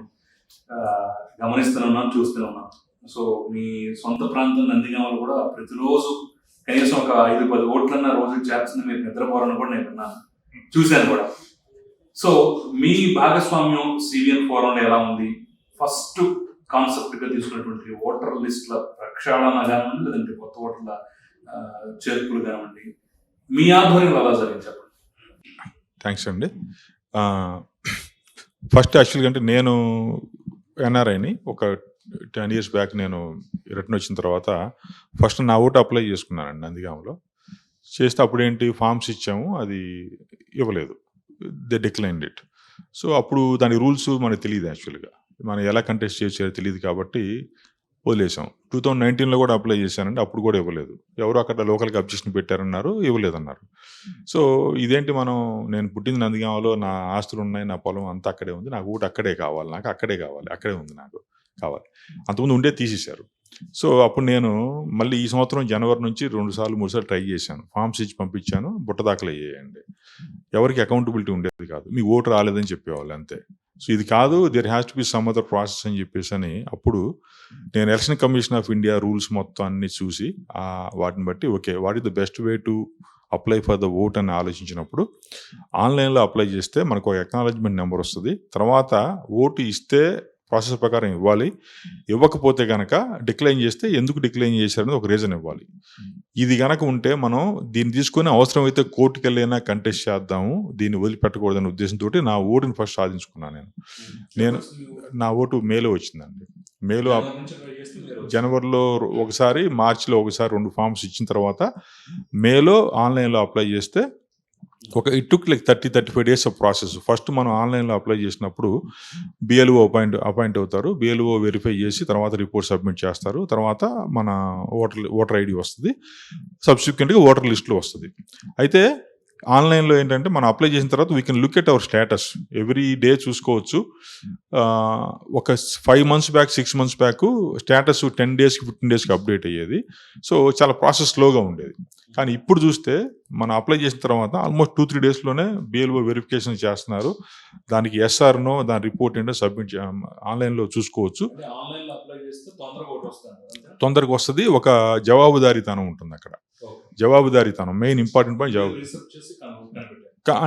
గమనిస్తున్నాను, చూస్తున్నాను. సో మీ సొంత ప్రాంతం నందిగామలో కూడా ప్రతిరోజు కనీసం ఒక 5-10 ఓట్లన్నా రోజుకి చేర్చింది మీరు నిద్రపోవాలని కూడా నేను విన్నాను, చూశాను కూడా. సో మీ భాగస్వామ్యం సిబిఎన్ ఫోరంలో ఎలా ఉంది? ఫస్ట్ కాన్సెప్ట్ గా తీసుకున్నటువంటి ఓటర్ లిస్ట్ల ప్రక్షాళన కానివ్వండి, లేదంటే కొత్త ఓటర్ల చేర్పులు కానివ్వండి, మీ ఆధ్వర్యంలో ఎలా జరిగింది చెప్పండి. థ్యాంక్స్ అండి. ఫస్ట్ యాక్చువల్గా అంటే నేను ఎన్ఆర్ఐని ఒక 10 years బ్యాక్ నేను రిటర్న్ వచ్చిన తర్వాత ఫస్ట్ నా ఓటు అప్లై చేసుకున్నానండి నందిగామలో. చేస్తే అప్పుడు ఏంటి ఫామ్స్ ఇచ్చాము, అది ఇవ్వలేదు, దే డిక్లైన్డ్ ఇట్. సో అప్పుడు దాని రూల్స్ మనకు తెలియదు, యాక్చువల్గా మనం ఎలా కంటెస్ట్ చేయాలో తెలియదు కాబట్టి వదిలేసాం. 2019లో కూడా అప్లై చేశానండి, అప్పుడు కూడా ఇవ్వలేదు. ఎవరు అక్కడ లోకల్గా అబ్జెక్షన్ పెట్టారన్నారు, ఇవ్వలేదన్నారు. సో ఇదేంటి నేను పుట్టింది నందిగామలో, నా ఆస్తులు ఉన్నాయి, నా పొలం అంతా అక్కడే ఉంది, నాకు ఓటు అక్కడే కావాలి, నాకు అక్కడే ఉంది, నాకు కావాలి. అంతకుముందు ఉండే తీసేశారు. సో అప్పుడు నేను మళ్ళీ ఈ సంవత్సరం జనవరి నుంచి 2 సార్లు 3 సార్లు ట్రై చేశాను, ఫామ్స్ ఇచ్చి పంపించాను, బుట్ట దాఖలు అయ్యాయండి. ఎవరికి అకౌంటబిలిటీ ఉండేది కాదు, మీ ఓటు రాలేదని చెప్పేవాళ్ళు అంతే. సో ఇది కాదు, there has to be some other process అని చెప్పేసి అని అప్పుడు నేను election commission of India rules మొత్తం అన్ని చూసి వాటిని బట్టి okay what is the best way to apply for the vote అని ఆలోచించినప్పుడు ఆన్లైన్లో అప్లై చేస్తే మనకు ఒక ఎక్నాలజ్మెంట్ నెంబర్ వస్తుంది. తర్వాత ఓటు ఇస్తే ప్రాసెస్ ప్రకారం ఇవ్వాలి, ఇవ్వకపోతే కనుక డిక్లైన్ చేస్తే ఎందుకు డిక్లైన్ చేశారనేది ఒక రీజన్ ఇవ్వాలి. ఇది కనుక ఉంటే మనం దీన్ని తీసుకొని అవసరమైతే కోర్టుకి వెళ్ళైనా కంటెస్ట్ చేద్దాము, దీన్ని వదిలిపెట్టకూడదనే ఉద్దేశంతో నా ఓటుని ఫస్ట్ సాధించుకున్నాను. నేను నా ఓటు మేలో వచ్చిందండి. మేలో జనవరిలో ఒకసారి, మార్చిలో ఒకసారి 2 ఫామ్స్ ఇచ్చిన తర్వాత మేలో ఆన్లైన్లో అప్లై చేస్తే it took like 30-35 days of process. First మనం ఆన్లైన్లో అప్లై చేసినప్పుడు బిఎల్ఓ అపాయింట్ అవుతారు. బిఎల్ఓ వెరిఫై చేసి తర్వాత రిపోర్ట్ సబ్మిట్ చేస్తారు. తర్వాత మన ఓటర్ ఐడి వస్తుంది. సబ్సిక్వెంట్గా ఓటర్ లిస్ట్లో వస్తుంది. అయితే ఆన్లైన్లో ఏంటంటే మనం అప్లై చేసిన తర్వాత we can look at our status every day చూసుకోవచ్చు. ఒక 5 months back 6 months back status 10 days 15 days update అయ్యేది. సో చాలా ప్రాసెస్ స్లోగా ఉండేది. కానీ ఇప్పుడు చూస్తే మనం అప్లై చేసిన తర్వాత ఆల్మోస్ట్ 2-3 daysలోనే బిఎల్ఓ వెరిఫికేషన్ చేస్తున్నారు. దానికి ఎస్ఆర్నో దాని రిపోర్ట్ ఏంటో సబ్మిట్ ఆన్లైన్లో చూసుకోవచ్చు. తొందరగా వస్తుంది. ఒక జవాబుదారీతనం ఉంటుంది అక్కడ. జవాబుదారీతనం మెయిన్ ఇంపార్టెంట్ పాయింట్.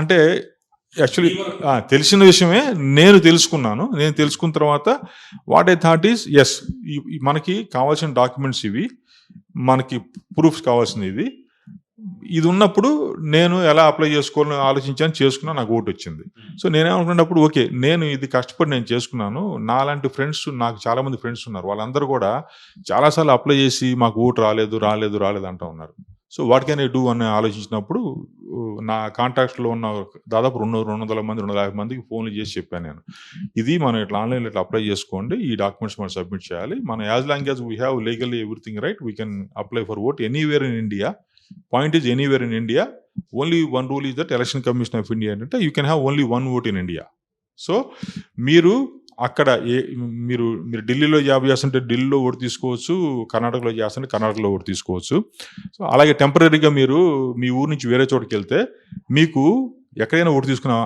అంటే యాక్చువల్లీ తెలిసిన విషయమే నేను తెలుసుకున్న తర్వాత what I thought is yes, మనకి కావాల్సిన డాక్యుమెంట్స్ ఇవి, మనకి ప్రూఫ్స్ కావాల్సినవి ఇది ఉన్నప్పుడు నేను ఎలా అప్లై చేసుకోవాలని ఆలోచించాను, చేసుకున్నా, నాకు ఓటు వచ్చింది. సో నేనేమనుకున్నప్పుడు ఓకే, నేను ఇది కష్టపడి నేను చేసుకున్నాను. నాలాంటి ఫ్రెండ్స్, నాకు చాలామంది ఫ్రెండ్స్ ఉన్నారు, వాళ్ళందరూ కూడా చాలాసార్లు అప్లై చేసి మాకు ఓటు రాలేదు అంటూ ఉన్నారు. So what can I do అని ఆలోచించినప్పుడు నా కాంటాక్ట్స్లో ఉన్న దాదాపు 200 మంది 250 మందికి ఫోన్లు చేసి చెప్పాను నేను, ఇది మనం ఇట్లా ఆన్లైన్లో ఇట్లా అప్లై చేసుకోండి, ఈ డాక్యుమెంట్స్ మనం సబ్మిట్ చేయాలి, మనం as long as we have legally everything right we can apply for vote anywhere in India. Point is, anywhere in India, only one rule is that Election Commission of India అంటే you can have only one vote in India. So మీరు అక్కడ మీరు ఢిల్లీలో job చేస్తుంటే ఢిల్లీలో vote తీసుకోవచ్చు, కర్ణాటకలో చేస్తుంటే కర్ణాటకలో ఓటు తీసుకోవచ్చు. సో అలాగే టెంపరీగా మీరు మీ ఊరు నుంచి వేరే చోటుకి వెళ్తే మీకు ఎక్కడైనా ఓటు తీసుకున్న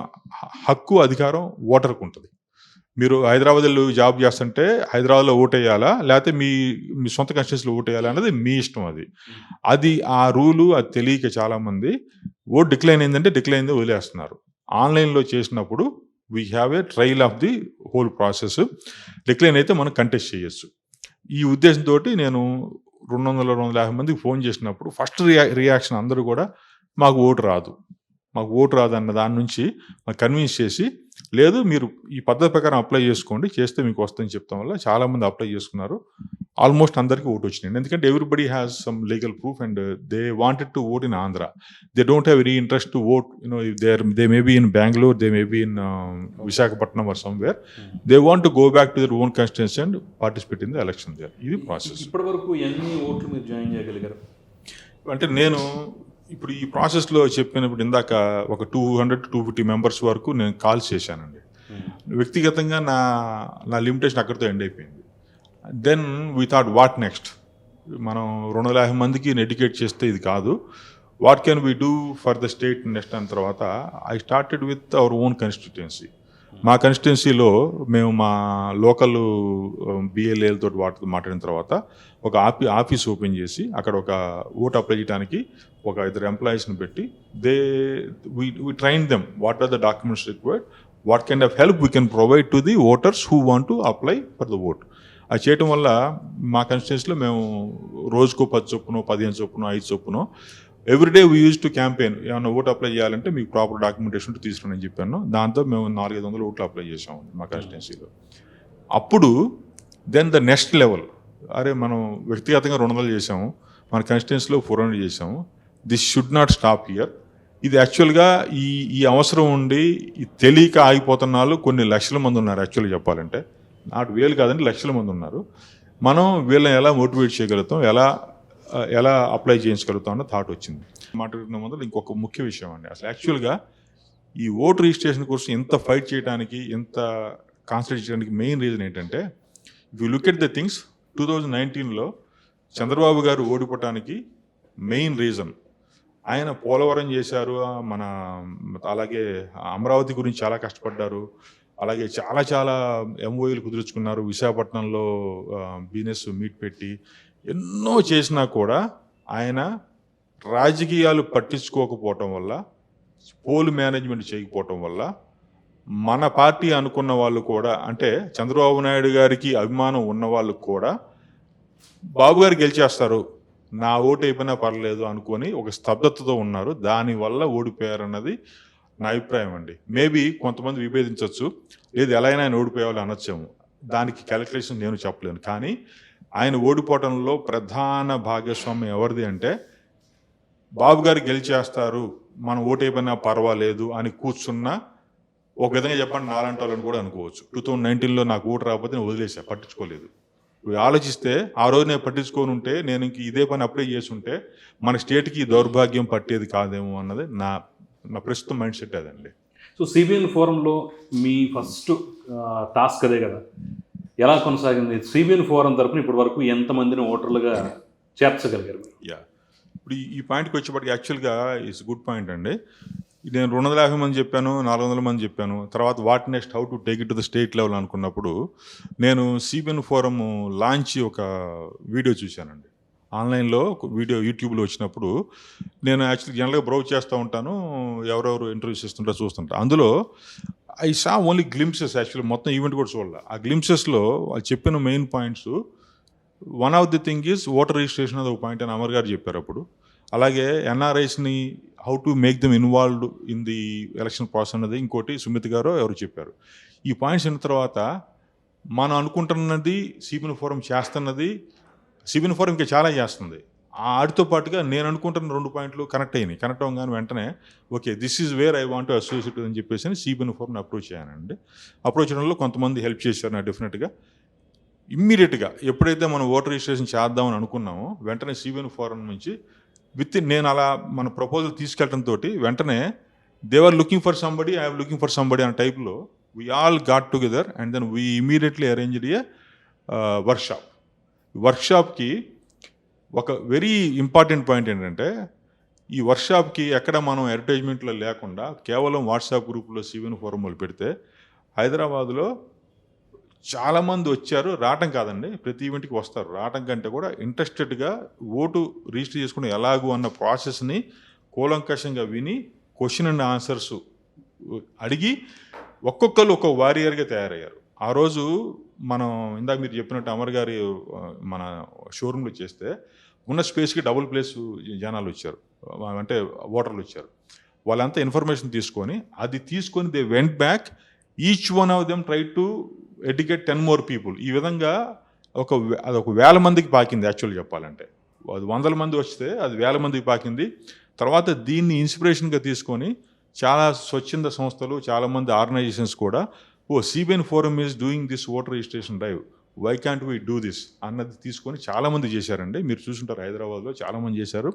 హక్కు, అధికారం ఓటర్కు ఉంటుంది. మీరు హైదరాబాద్లో జాబ్ చేస్తుంటే హైదరాబాద్లో ఓటు వేయాలా, లేకపోతే మీ సొంత కాన్స్టిట్యూన్సీలో ఓటు వేయాలా అనేది మీ ఇష్టం. అది ఆ రూలు అది తెలియక చాలామంది ఓట్ డిక్లైన్ అయిందంటే డిక్లైన్ అయింది వదిలేస్తున్నారు. ఆన్లైన్లో చేసినప్పుడు we have a trial of the whole process. Decline అయితే మనం కంటెస్ట్ చేయొచ్చు. ఈ ఉద్దేశంతో నేను 200-250 మందికి ఫోన్ చేసినప్పుడు ఫస్ట్ రియాక్షన్ అందరూ కూడా మాకు ఓటు రాదు అన్న దాని నుంచి కన్విన్స్ చేసి, లేదు మీరు ఈ పద్ధతి ప్రకారం అప్లై చేసుకోండి, చేస్తే మీకు వస్తుందని చెప్తాం వల్ల చాలామంది అప్లై చేసుకున్నారు. ఆల్మోస్ట్ అందరికీ ఓటు వచ్చినాయి. ఎందుకంటే everybody has some legal proof and they wanted to vote in Andhra. They don't have very interest to vote, they may be in Bengaluru, they may be in Visakhapatnam or somewhere. They want to go back to their own constituency and participate in the election there. ఇది process. ఇప్పటి వరకు ఎన్ని ఓట్లు మీరు join చేయగలిగారు? అంటే నేను ఇప్పుడు ఈ ప్రాసెస్లో చెప్పినప్పుడు ఇందాక ఒక 200-250 మెంబర్స్ వరకు నేను కాల్స్ చేశానండి. వ్యక్తిగతంగా నా లిమిటేషన్ అక్కడితో ఎండ్ అయిపోయింది. Then we thought what next, మనం 250 మందికి ఎడ్యుకేట్ చేస్తే ఇది కాదు, what can we do for the state next అన్న తర్వాత I started with our own constituency. మా కాన్స్టిట్యుయెన్సీలో మేము మా లోకల్ బిఎల్ఏలతో వాటితో మాట్లాడిన తర్వాత ఒక ఆఫీస్ ఓపెన్ చేసి అక్కడ ఒక ఓట్ అప్లై చేయడానికి ఒక 2 ఎంప్లాయీస్ని పెట్టి we train them what are the documents required, what kind of help we can provide to the voters who want to apply for the vote. అది చేయటం వల్ల మా కాన్స్టిట్యుయెన్సీలో మేము రోజుకో 10 చొప్పునో 15 చొప్పునో 5 చొప్పునో everyday we use to campaign. ఏమన్నా ఓటు అప్లై చేయాలంటే మీకు ప్రాపర్ డాక్యుమెంటేషన్ తీసుకుని అని చెప్పాను. దాంతో మేము 400-500 ఓట్లు అప్లై చేసాము మా కాన్స్టిట్యుయెన్సీలో. అప్పుడు దెన్ ద నెక్స్ట్ లెవెల్, అరే మనం వ్యక్తిగతంగా 200 చేసాము, మన కాన్స్టిట్యుయెన్సీలో 400 చేసాము, this should not stop here. ఇది యాక్చువల్గా ఈ అవసరం ఉండి తెలియక ఆగిపోతున్న వాళ్ళు కొన్ని లక్షల మంది ఉన్నారు. యాక్చువల్గా చెప్పాలంటే నాట్ వేలు కాదండి, లక్షల మంది ఉన్నారు. మనం వీళ్ళని ఎలా మోటివేట్ చేయగలుగుతాం, ఎలా అప్లై చేయించగలుగుతాం అన్న థాట్ వచ్చింది. మాట్లాడుకున్న ముందు ఇంకొక ముఖ్య విషయం అండి, అసలు యాక్చువల్గా ఈ ఓటు రిజిస్ట్రేషన్ కోసం ఎంత ఫైట్ చేయడానికి, ఎంత కాన్సన్ట్రేట్ చేయడానికి మెయిన్ రీజన్ ఏంటంటే, if you look at the things 2019లో చంద్రబాబు గారు ఓడిపోవటానికి మెయిన్ రీజన్ ఆయన పోలవరం చేశారు, అలాగే అమరావతి గురించి చాలా కష్టపడ్డారు, అలాగే చాలా ఎంఓయూలు కుదుర్చుకున్నారు, విశాఖపట్నంలో బిజినెస్ మీట్ పెట్టి ఎన్నో చేసినా కూడా ఆయన రాజకీయాలు పట్టించుకోకపోవటం వల్ల, పోల్ మేనేజ్మెంట్ చేయకపోవటం వల్ల మన పార్టీ అనుకున్న వాళ్ళు కూడా, అంటే చంద్రబాబు నాయుడు గారికి అభిమానం ఉన్న వాళ్ళు కూడా బాబు గారు గెలిచేస్తారు, నా ఓటు అయిపోయినా పర్లేదు అనుకొని ఒక స్తబ్దతతో ఉన్నారు. దానివల్ల ఓడిపోయారన్నది నా అభిప్రాయం అండి. మేబీ కొంతమంది విభేదించవచ్చు, లేదు ఎలా అయినా ఆయన ఓడిపోయేవాళ్ళు అనొచ్చాము, దానికి క్యాలిక్యులేషన్ నేను చెప్పలేను. కానీ ఆయన ఓడిపోవటంలో ప్రధాన భాగస్వామ్యం ఎవరిది అంటే, బాబు గారు గెలిచేస్తారు, మనం ఓటు అయిపోయినా పర్వాలేదు అని కూర్చున్నా ఒక విధంగా చెప్పండి నాలాంటి వాళ్ళని కూడా అనుకోవచ్చు. 2019లో నాకు ఓటు రాకపోతే నేను వదిలేసా, పట్టించుకోలేదు. ఇప్పుడు ఆలోచిస్తే ఆ రోజు నేను పట్టించుకొని ఉంటే, నేను ఇంక ఇదే పని అప్లై చేసి ఉంటే మన స్టేట్కి దౌర్భాగ్యం పట్టేది కాదేమో అన్నది నా ప్రస్తుతం మైండ్ సెట్ అదండి. సో సిబిఎన్ ఫోరంలో మీ ఫస్ట్ టాస్క్ అదే కదా, ఎలా కొనసాగింది? సిబిఎన్ ఫోరం తరపున ఇప్పటి వరకు ఎంతమందిని ఓటర్లుగా చేర్చగలిగారు? యా, ఇప్పుడు ఈ పాయింట్కి వచ్చేప్పటికి యాక్చువల్గా ఇట్స్ గుడ్ పాయింట్ అండి. నేను 250 మంది చెప్పాను, 400 మంది చెప్పాను. తర్వాత what next, how to take it to the state level అనుకున్నప్పుడు నేను సిబిఎన్ ఫోరం లాంచ్ ఒక వీడియో చూశానండి. ఆన్లైన్లో ఒక వీడియో యూట్యూబ్లో వచ్చినప్పుడు నేను యాక్చువల్లీ జనరల్గా బ్రౌజ్ చేస్తూ ఉంటాను, ఎవరెవరు ఇంటర్వ్యూస్ ఇస్తుంటారో చూస్తుంటా. అందులో I saw only glimpses, actually మొత్తం ఈవెంట్ కూడా చూడాలి. ఆ గ్లింప్సెస్లో వాళ్ళు చెప్పిన main points, one of the thing is voter registration అది ఒక పాయింట్ అని అమర్ గారు చెప్పారు అప్పుడు. అలాగే ఎన్ఆర్ఐస్ని how to make them involved in the election process అన్నది ఇంకోటి సుమిత్ గారు ఎవరు చెప్పారు. ఈ పాయింట్స్ అయిన తర్వాత మనం అనుకుంటున్నది సిబిఎన్ ఫోరం చేస్తున్నది, సిబిఎన్ ఫోరం ఇంకా చాలా చేస్తుంది. ఆడితో పాటుగా నేను అనుకుంటున్న 2 పాయింట్లు కనెక్ట్ అయినాయి. కనెక్ట్ అవ్వగానే వెంటనే okay this is where I want to associate అని చెప్పేసి సిబిఎన్ ఫోరంని అప్రోచ్ అయ్యానండి. అప్రోచ్ చేయడంలో కొంతమంది హెల్ప్ చేశారు నాకు డెఫినెట్గా. ఇమ్మీడియట్గా ఎప్పుడైతే మనం ఓటర్ రిజిస్ట్రేషన్ చేద్దామని అనుకున్నామో వెంటనే సిబిఎన్ ఫోరం నుంచి నేను అలా మన ప్రపోజల్ తీసుకెళ్ళడంతో వెంటనే they are looking for somebody, I am looking for somebody అనే టైప్లో we all got together and then we immediately arranged a workshop. వర్క్షాప్కి ఒక వెరీ ఇంపార్టెంట్ పాయింట్ ఏంటంటే, ఈ వర్క్షాప్కి ఎక్కడ మనం అడ్వర్టైజ్మెంట్లో లేకుండా కేవలం వాట్సాప్ గ్రూప్లో సిబిఎన్ ఫోరం వాళ్ళు పెడితే హైదరాబాద్లో చాలామంది వచ్చారు. రావటం కాదండి, ప్రతి ఈవెంట్కి వస్తారు. రావటం కంటే కూడా ఇంట్రెస్టెడ్గా ఓటు రిజిస్టర్ చేసుకుని ఎలాగూ అన్న ప్రాసెస్ని కూలంకషంగా విని క్వశ్చన్ అండ్ ఆన్సర్స్ అడిగి ఒక్కొక్కరు ఒక్కొక్క వారియర్గా తయారయ్యారు. ఆ రోజు మనం ఇందాక మీరు చెప్పినట్టు అమర్ గారి మన షోరూంలో చేస్తే ఉన్న స్పేస్కి డబుల్ ప్లేస్ జనాలు వచ్చారు, అంటే ఓటర్లు వచ్చారు. వాళ్ళంతా ఇన్ఫర్మేషన్ తీసుకొని they went back, each one of them try to educate 10 more people. ఈ విధంగా అది 1,000 మందికి పాకింది. యాక్చువల్గా చెప్పాలంటే అది 100 మంది వస్తే అది 1,000 మందికి పాకింది. తర్వాత దీన్ని ఇన్స్పిరేషన్గా తీసుకొని చాలా స్వచ్ఛంద సంస్థలు, చాలామంది ఆర్గనైజేషన్స్ కూడా CBN forum is doing this voter registration drive, why can't we do this అన్నది తీసుకొని చాలామంది చేశారండి. మీరు చూసుంటారు హైదరాబాద్లో చాలామంది చేశారు.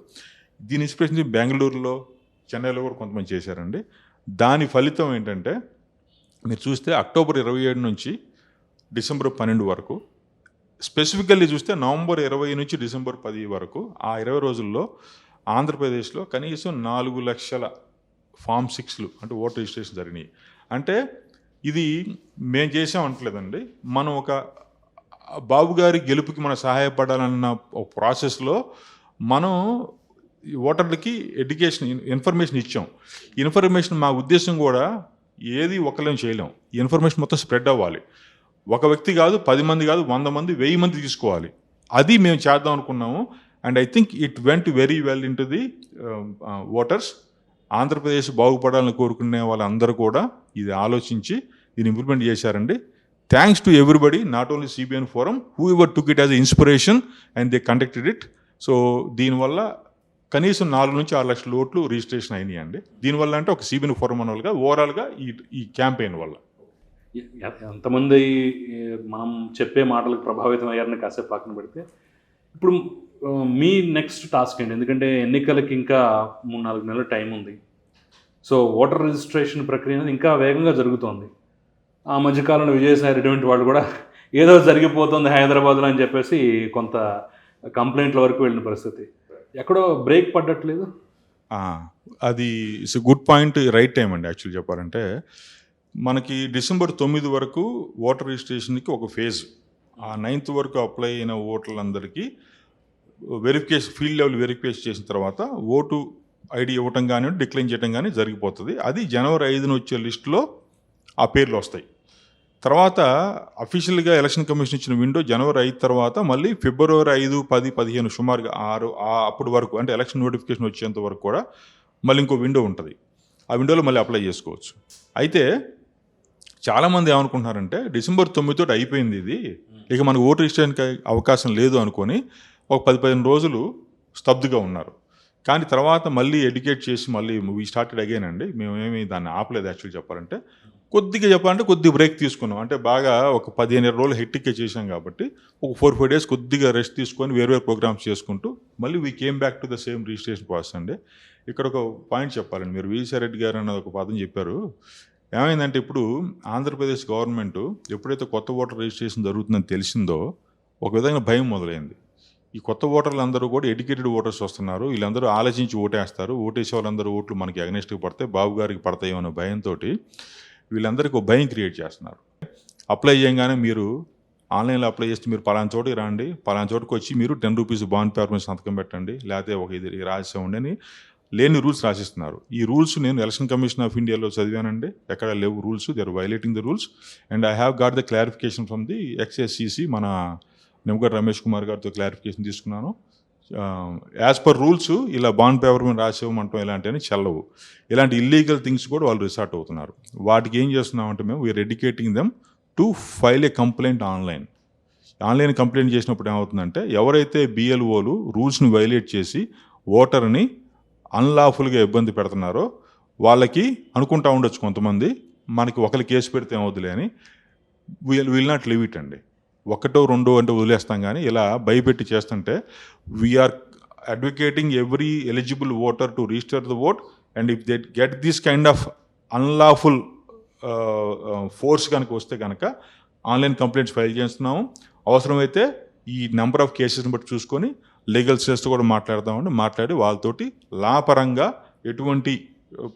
దీని ఇన్స్పిరేషన్ బెంగళూరులో, చెన్నైలో కూడా కొంతమంది చేశారండి. దాని ఫలితం ఏంటంటే మీరు చూస్తే అక్టోబర్ 27 నుంచి డిసెంబర్ 12 వరకు, స్పెసిఫికల్లీ చూస్తే నవంబర్ 20 నుంచి డిసెంబర్ 10 వరకు, ఆ 20 రోజుల్లో ఆంధ్రప్రదేశ్లో కనీసం 4 లక్షల ఫామ్ 6లు అంటే ఓటర్ రిజిస్ట్రేషన్ జరిగినాయి. అంటే ఇది మేము చేసాం అంటలేదండి, మనం ఒక బాబు గారి గెలుపుకి మనం సహాయపడాలన్న ఒక ప్రాసెస్లో మనం ఓటర్లకి ఎడ్యుకేషన్ ఇన్ఫర్మేషన్ ఇచ్చాం. ఇన్ఫర్మేషన్ మా ఉద్దేశం కూడా ఏది ఒకళ్ళని చేయలేం, ఇన్ఫర్మేషన్ మొత్తం స్ప్రెడ్ అవ్వాలి. ఒక వ్యక్తి కాదు, 10 మంది కాదు, 100 మంది, 1000 మంది తీసుకోవాలి. అది మేము చేద్దాం అనుకున్నాము. And I think it went very well into the voters. Andhra Pradesh బాగుపడాలని కోరుకునే వాళ్ళందరూ కూడా ఇది ఆలోచించి దీన్ని ఇంప్లిమెంట్ చేశారండి. Thanks to everybody, not only CBN forum, whoever took it as a inspiration and they conducted it. So దీనివల్ల కనీసం 4 నుంచి 6 లక్షల ఓట్లు రిజిస్ట్రేషన్ అయినాయి అండి. దీనివల్ల అంటే ఒక సిబిఎన్ ఫోరం అన్న వాళ్ళగా ఓవరాల్గా ఈ క్యాంపెయిన్ వల్ల ఎంతమంది మనం చెప్పే మాటలకు ప్రభావితం అయ్యారని కాసేపు పక్కన పెడితే, ఇప్పుడు మీ నెక్స్ట్ టాస్క్ ఏంటి? ఎందుకంటే ఎన్నికలకి ఇంకా 3-4 నెలల టైం ఉంది. సో ఓటర్ రిజిస్ట్రేషన్ ప్రక్రియ అనేది ఇంకా వేగంగా జరుగుతోంది. ఆ మధ్యకాలంలో విజయసాయి రెడ్డి వాళ్ళు కూడా ఏదో జరిగిపోతుంది హైదరాబాద్లో అని చెప్పేసి కొంత కంప్లైంట్ల వరకు వెళ్ళిన పరిస్థితి. ఎక్కడో బ్రేక్ పడ్డట్లేదు. అది it's good point, right time అండి. యాక్చువల్లీ చెప్పాలంటే మనకి డిసెంబర్ 9 వరకు ఓటర్ రిజిస్ట్రేషన్కి ఒక ఫేజ్, ఆ 9th వరకు అప్లై అయిన ఓటర్లందరికీ వెరిఫికేషన్, ఫీల్డ్ లెవెల్ వెరిఫికేషన్ చేసిన తర్వాత ఓటు ఐడి ఇవ్వటం కానీ డిక్లైన్ చేయడం కానీ జరిగిపోతుంది. అది జనవరి 5న వచ్చే లిస్టులో ఆ పేర్లు వస్తాయి. తర్వాత అఫీషియల్గా ఎలక్షన్ కమిషన్ ఇచ్చిన విండో జనవరి 5 తర్వాత మళ్ళీ ఫిబ్రవరి 5, 10, 15 సుమారుగా 6 అప్పటి వరకు, అంటే ఎలక్షన్ నోటిఫికేషన్ వచ్చేంత వరకు కూడా మళ్ళీ ఇంకో విండో ఉంటుంది. ఆ విండోలో మళ్ళీ అప్లై చేసుకోవచ్చు. అయితే చాలామంది ఏమనుకుంటున్నారంటే డిసెంబర్ 9 అయిపోయింది ఇది, ఇక మనకు ఓటు రిజిస్ట్రేషన్కి అవకాశం లేదు అనుకొని ఒక 10-15 రోజులు స్తబ్దుగా ఉన్నారు. కానీ తర్వాత మళ్ళీ ఎడ్యుకేట్ చేసి మళ్ళీ వీ స్టార్టెడ్ అగైన్ అండి. మేమేమి దాన్ని ఆపలేదు యాక్చువల్లీ చెప్పాలంటే. కొద్దిగా బ్రేక్ తీసుకున్నాం. అంటే బాగా ఒక 15 రోజులు హెక్టిక్గా చేసాం కాబట్టి ఒక 4-5 డేస్ కొద్దిగా రెస్ట్ తీసుకొని వేరు ప్రోగ్రామ్స్ చేసుకుంటూ మళ్ళీ we came back to the same registration process అండి. ఇక్కడ ఒక పాయింట్ చెప్పాలండి. మీరు విజయసాయిరెడ్డి గారు అన్నది ఒక పదం చెప్పారు. ఏమైందంటే ఇప్పుడు ఆంధ్రప్రదేశ్ గవర్నమెంట్ ఎప్పుడైతే కొత్త ఓటర్ రిజిస్ట్రేషన్ జరుగుతుందని తెలిసిందో ఒక విధంగా భయం మొదలైంది. ఈ కొత్త ఓటర్లు అందరూ కూడా ఎడ్యుకేటెడ్ ఓటర్స్ వస్తున్నారు, వీళ్ళందరూ ఆలోచించి ఓటేస్తారు, ఓటేసే వాళ్ళందరూ ఓట్లు మనకి అగనెస్ట్గా పడతాయి, బాబు గారికి పడతాయి అనే భయంతో వీళ్ళందరికీ ఒక భయం క్రియేట్ చేస్తున్నారు. అప్లై చేయగానే మీరు ఆన్లైన్లో అప్లై చేస్తే మీరు పలానా చోటుకి రండి, పలానా చోటుకు వచ్చి మీరు 10 రూపీస్ బాండ్ పేపర్ మీద సంతకం పెట్టండి, లేకపోతే ఒక ఇది రాసేవండి అని లేని రూల్స్ రాసిస్తున్నారు. ఈ రూల్స్ నేను ఎలక్షన్ కమిషన్ ఆఫ్ ఇండియాలో చదివానండి. ఎక్కడ లేవు rules, they are violating the rules and I have got the clarification from the XSCC, మన నిమ్మగడ్డ రమేష్ కుమార్ గారితో క్లారిఫికేషన్ తీసుకున్నాను. యాజ్ పర్ రూల్స్ ఇలా బాండ్ పేపర్ మీద రాసేవమంటాం ఇలాంటివన్నీ చెల్లవు. ఇలాంటి ఇల్లీగల్ థింగ్స్ కూడా వాళ్ళు రిసార్ట్ అవుతున్నారు. వాటికి ఏం చేస్తున్నామంటే మేము we're educating them to file a complaint online. Online complaint చేసినప్పుడు ఏమవుతుందంటే ఎవరైతే బిఎల్ఓలు రూల్స్ని వైలేట్ చేసి ఓటర్ని అన్లాఫుల్గా ఇబ్బంది పెడుతున్నారో వాళ్ళకి అనుకుంటా ఉండొచ్చు కొంతమంది, మనకి ఒకరి కేసు పెడితే ఏమవుతులే అని. విల్ నాట్ లివ్ ఇట్ అండి. 1-2 అంటే వదిలేస్తాం, కానీ ఇలా భయపెట్టి చేస్తుంటే we're advocating every eligible voter to register the vote and if they get this kind of unlawful force కనుక వస్తే కనుక ఆన్లైన్ కంప్లైంట్స్ ఫైల్ చేస్తున్నాము. అవసరమైతే ఈ నెంబర్ ఆఫ్ కేసెస్ని బట్టి చూసుకొని లీగల్ స్టేస్తో కూడా మాట్లాడి వాళ్ళతోటి లాపరంగా ఎటువంటి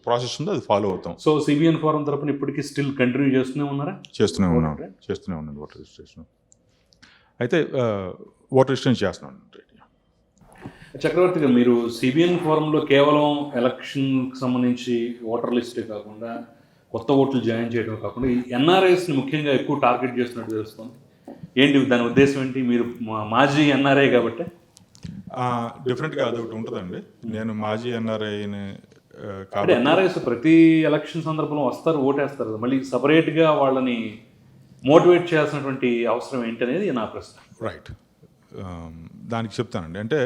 ప్రాసెస్ ఉందో అది ఫాలో అవుతాం. సో సిబిఎన్ ఫోరం తరపున ఇప్పటికీ స్టిల్ కంటిన్యూ చేస్తూనే ఉన్నాను ఓటర్ రిజిస్ట్రేషన్. అయితే ఓటర్ రిజిస్ట్రేషన్ చేస్తున్నాను. చక్రవర్తి గారు, మీరు సిబిఎన్ ఫోరంలో కేవలం ఎలక్షన్కి సంబంధించి ఓటర్ లిస్టే కాకుండా కొత్త ఓట్లు జాయిన్ చేయడం కాకుండా ఎన్ఆర్ఐస్ని ముఖ్యంగా ఎక్కువ టార్గెట్ చేస్తున్నట్టు తెలుస్తుంది. ఏంటి దాని ఉద్దేశం ఏంటి? మీరు మాజీ ఎన్ఆర్ఐ కాబట్టి డెఫినెట్గా అది ఒకటి ఉంటుందండి. నేను మాజీ ఎన్ఆర్ఐని కాబట్టి ఎన్ఆర్ఐస్ ప్రతి ఎలక్షన్ సందర్భంలో వస్తారు, ఓటేస్తారు. మళ్ళీ సపరేట్గా వాళ్ళని మోటివేట్ చేయాల్సినటువంటి అవసరం ఏంటనేది నా ప్రశ్న. రైట్, దానికి చెప్తానండి. అంటే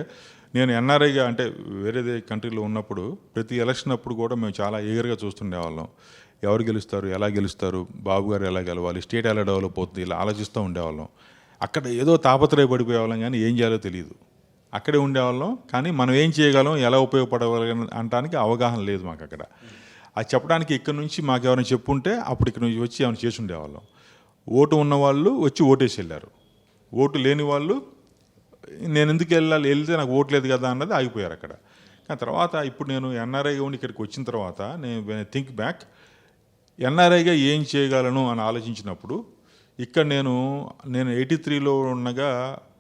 నేను ఎన్ఆర్ఐగా అంటే వేరే కంట్రీలో ఉన్నప్పుడు ప్రతి ఎలక్షన్ అప్పుడు కూడా మేము చాలా ఈగర్గా చూస్తుండేవాళ్ళం. ఎవరు గెలుస్తారు, ఎలా గెలుస్తారు, బాబు గారు ఎలా గెలవాలి, స్టేట్ ఎలా డెవలప్ అవుతుంది, ఇలా ఆలోచిస్తూ ఉండేవాళ్ళం. అక్కడ ఏదో తాపత్రయపడిపోయేవాళ్ళం, కానీ ఏం చేయాలో తెలియదు. అక్కడే ఉండేవాళ్ళం, కానీ మనం ఏం చేయగలం, ఎలా ఉపయోగపడగలం అనడానికి అవగాహన లేదు మాకు అక్కడ. అది చెప్పడానికి ఇక్కడ నుంచి మాకు ఎవరైనా చెప్పుంటే అప్పుడు ఇక్కడ నుంచి వచ్చి ఏమైనా చేసి ఉండేవాళ్ళం. ఓటు ఉన్నవాళ్ళు వచ్చి ఓటేసి వెళ్ళారు, ఓటు లేని వాళ్ళు నేను ఎందుకు వెళ్తే నాకు ఓటు లేదు కదా అన్నది ఆగిపోయారు అక్కడ. కానీ తర్వాత ఇప్పుడు నేను ఎన్ఆర్ఐగా ఉండి ఇక్కడికి వచ్చిన తర్వాత నేను థింక్ బ్యాక్, ఎన్ఆర్ఐగా ఏం చేయగలను అని ఆలోచించినప్పుడు ఇక్కడ నేను 83లో ఉండగా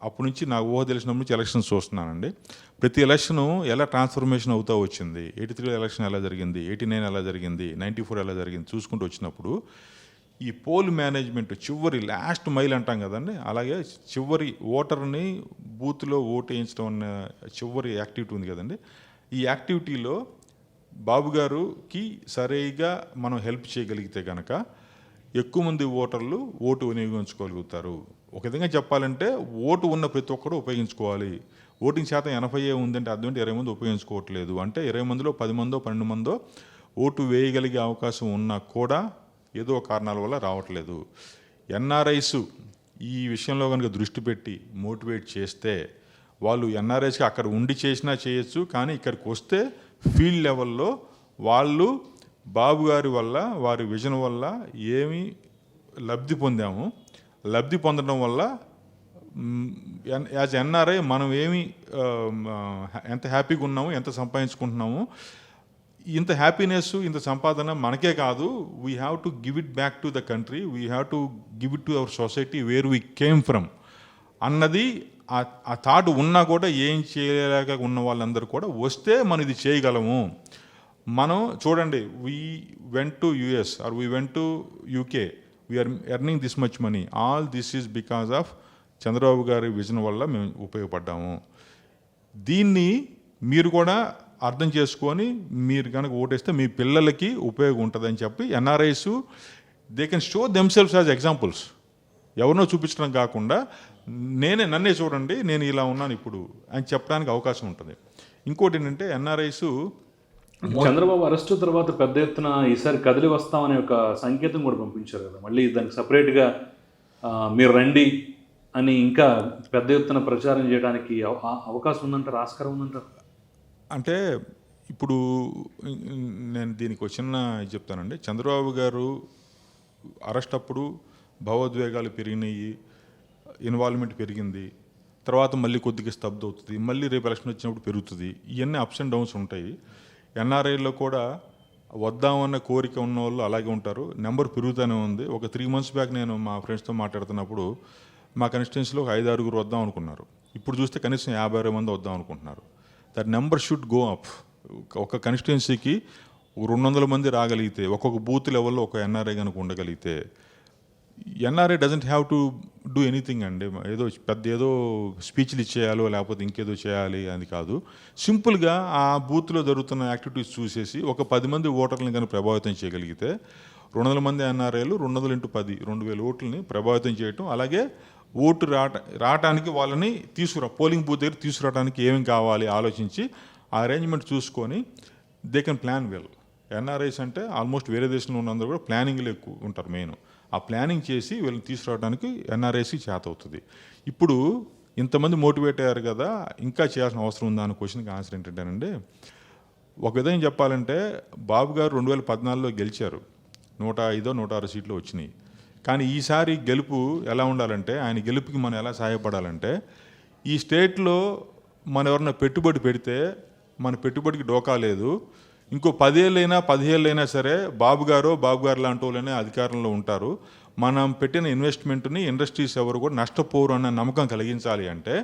అప్పటి నుంచి నాకు ఊహ తెలిసినప్పటి నుంచి ఎలక్షన్స్ చూస్తున్నానండి. ప్రతి ఎలక్షను ఎలా ట్రాన్స్ఫర్మేషన్ అవుతూ వచ్చింది, 83లో ఎలక్షన్ ఎలా జరిగింది, 89 ఎలా జరిగింది, 94 ఎలా జరిగింది చూసుకుంటూ వచ్చినప్పుడు ఈ పోల్ మేనేజ్మెంట్ చివరి లాస్ట్ మైల్ అంటాం కదండి, అలాగే చివరి ఓటర్ని బూత్లో ఓటు వేయించడం అన్న చివరి యాక్టివిటీ ఉంది కదండి. ఈ యాక్టివిటీలో బాబు గారుకి సరిగా మనం హెల్ప్ చేయగలిగితే కనుక ఎక్కువ మంది ఓటర్లు ఓటు వినియోగించుకోగలుగుతారు. ఒక విధంగా చెప్పాలంటే ఓటు ఉన్న ప్రతి ఒక్కరు ఉపయోగించుకోవాలి. ఓటింగ్ శాతం 80 ఉందంటే అర్థం 20 మంది ఉపయోగించుకోవట్లేదు అంటే 20 మందిలో 10 మందో 12 మందో ఓటు వేయగలిగే అవకాశం ఉన్నా కూడా ఏదో కారణాల వల్ల రావట్లేదు. ఎన్ఆర్ఐస్ ఈ విషయంలో కనుక దృష్టి పెట్టి మోటివేట్ చేస్తే వాళ్ళు ఎన్ఆర్ఐస్కి అక్కడ ఉండి చేసినా చేయొచ్చు, కానీ ఇక్కడికి వస్తే ఫీల్డ్ లెవెల్లో వాళ్ళు బాబు గారి వల్ల వారి విజన్ వల్ల ఏమి లబ్ధి పొందాము, లబ్ధి పొందడం వల్ల యాజ్ ఎన్ఆర్ఐ మనం ఏమి ఎంత హ్యాపీగా ఉన్నాము, ఎంత సంపాదించుకుంటున్నాము, ఇంత హ్యాపీనెస్ ఇంత సంపాదన మనకే కాదు, we have to give it back to the country, we have to give it to our society where we came from అన్నది ఆ థాట్ ఉన్నా కూడా ఏం చేయలేక ఉన్న వాళ్ళందరూ కూడా వస్తే మనం ఇది చేయగలము. మనం చూడండి, we went to US or we went to UK, we're earning this much money, all this is because of Chandrababu గారి విజన్ వల్ల మేము ఉపయోగపడ్డాము. దీన్ని మీరు కూడా అర్థం చేసుకొని మీరు కనుక ఓటేస్తే మీ పిల్లలకి ఉపయోగం ఉంటుందని చెప్పి NRIs they can show themselves as examples. ఎవరినో చూపించడం కాకుండా నన్నే చూడండి, నేను ఇలా ఉన్నాను ఇప్పుడు అని చెప్పడానికి అవకాశం ఉంటుంది. ఇంకోటి ఏంటంటే ఎన్ఆర్ఐస్ చంద్రబాబు అరెస్టు తర్వాత పెద్ద ఎత్తున ఈసారి కదిలి వస్తామనే ఒక సంకేతం కూడా పంపించారు కదా, మళ్ళీ దానికి సపరేట్గా మీరు రండి అని ఇంకా పెద్ద ఎత్తున ప్రచారం చేయడానికి అవకాశం ఉందంటారు, ఆస్కారం ఉందంటారు? అంటే ఇప్పుడు నేను దీనికి వచ్చిన చెప్తానండి. చంద్రబాబు గారు అరెస్ట్ అప్పుడు భావోద్వేగాలు పెరిగినాయి, ఇన్వాల్వ్మెంట్ పెరిగింది, తర్వాత మళ్ళీ కొద్దిగా స్తబ్ద్ అవుతుంది, మళ్ళీ రేపు ఎలక్షన్ వచ్చినప్పుడు పెరుగుతుంది. ఇవన్నీ అప్స్ అండ్ డౌన్స్ ఉంటాయి. ఎన్ఆర్ఐలో కూడా వద్దామన్న కోరిక ఉన్న వాళ్ళు అలాగే ఉంటారు, నెంబర్ పెరుగుతూనే ఉంది. ఒక 3 months బ్యాక్ నేను మా ఫ్రెండ్స్తో మాట్లాడుతున్నప్పుడు మా కాన్స్టిట్యున్సీలో ఒక 5-6 వద్దాం అనుకున్నారు. ఇప్పుడు చూస్తే కనీసం 50-60 మంది వద్దాం అనుకుంటున్నారు. That number should go up. ఒక కాన్స్టిట్యున్సీకి 200 మంది రాగలిగితే, ఒక్కొక్క బూత్ లెవెల్లో ఒక ఎన్ఆర్ఐ కనుక ఉండగలిగితే, NRI doesn't have to do anything అండి. ఏదో స్పీచ్లు ఇచ్చేయాలో లేకపోతే ఇంకేదో చేయాలి అని కాదు. సింపుల్గా ఆ బూత్లో జరుగుతున్న యాక్టివిటీస్ చూసేసి ఒక 10 మంది ఓటర్లను కనుక ప్రభావితం చేయగలిగితే, 200 మంది ఎన్ఆర్ఐలు 200 × 10 2000 ఓట్లని ప్రభావితం చేయటం, అలాగే ఓటు రావటానికి వాళ్ళని పోలింగ్ బూత్ దగ్గర తీసుకురావడానికి ఏమేమి కావాలి ఆలోచించి ఆ అరేంజ్మెంట్ చూసుకొని they can plan well. NRIs అంటే ఆల్మోస్ట్ వేరే దేశంలో ఉన్నందరూ కూడా ప్లానింగ్లో ఎక్కువ ఉంటారు. మెయిన్ ఆ ప్లానింగ్ చేసి వీళ్ళని తీసుకురావడానికి ఎన్ఆర్ఐసి చేత అవుతుంది. ఇప్పుడు ఇంతమంది మోటివేట్ అయ్యారు కదా, ఇంకా చేయాల్సిన అవసరం ఉందా అనే క్వశ్చన్కి ఆన్సర్ ఏంటంటేనండి, ఒక విధంగా చెప్పాలంటే బాబు గారు 2014లో గెలిచారు, 105-106 సీట్లు వచ్చినాయి. కానీ ఈసారి గెలుపు ఎలా ఉండాలంటే, ఆయన గెలుపుకి మనం ఎలా సహాయపడాలంటే, ఈ స్టేట్లో మనం ఎవరన్నా పెట్టుబడి పెడితే మన పెట్టుబడికి డోకా లేదు, ఇంకో 10 ఏళ్ళైనా 15 ఏళ్ళైనా సరే బాబు గారు లాంటి వాళ్ళనే అధికారంలో ఉంటారు, మనం పెట్టిన ఇన్వెస్ట్మెంట్ని ఇండస్ట్రీస్ ఎవరు కూడా నష్టపోరు అన్న నమ్మకం కలిగించాలి అంటే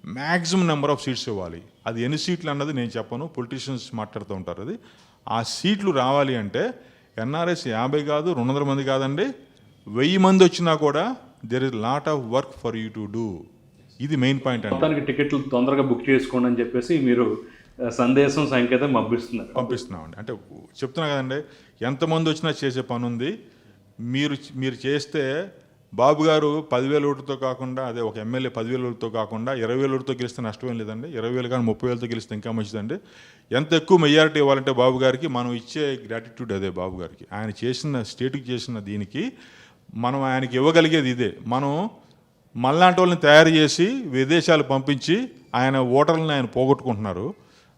మ్యాక్సిమం నెంబర్ ఆఫ్ సీట్స్ ఇవ్వాలి. అది ఎన్ని సీట్లు అన్నది నేను చెప్పను, పొలిటీషియన్స్ మాట్లాడుతూ ఉంటారు. అది ఆ సీట్లు రావాలి అంటే ఎన్ఆర్ఎస్ 50 కాదు 200 మంది కాదండి, 1000 మంది వచ్చినా కూడా there is lot of work for you to do. ఇది మెయిన్ పాయింట్ అండి. మొత్తానికి టికెట్లు తొందరగా బుక్ చేసుకోండి అని చెప్పేసి మీరు సందేశం సంకేతం పంపిస్తున్నామండి. అంటే చెప్తున్నా కదండి, ఎంతమంది వచ్చినా చేసే పని ఉంది. మీరు చేస్తే బాబు గారు 10,000 ఓటుతో కాకుండా, అదే ఒక ఎమ్మెల్యే 10,000 ఓటుతో కాకుండా 20,000 ఓటుతో గెలిస్తే నష్టమేం లేదండి. 20,000 కానీ 30,000తో గెలిస్తే ఇంకా మంచిదండి. ఎంత ఎక్కువ మెజారిటీ ఇవ్వాలంటే బాబు గారికి మనం ఇచ్చే గ్రాటిట్యూడ్ అదే. బాబు గారికి ఆయన చేసిన స్టేట్కి చేసిన దీనికి మనం ఆయనకి ఇవ్వగలిగేది ఇదే. మనం మళ్ళాంటి వాళ్ళని తయారు చేసి విదేశాలు పంపించి ఆయన ఓటర్లను ఆయన పోగొట్టుకుంటున్నారు.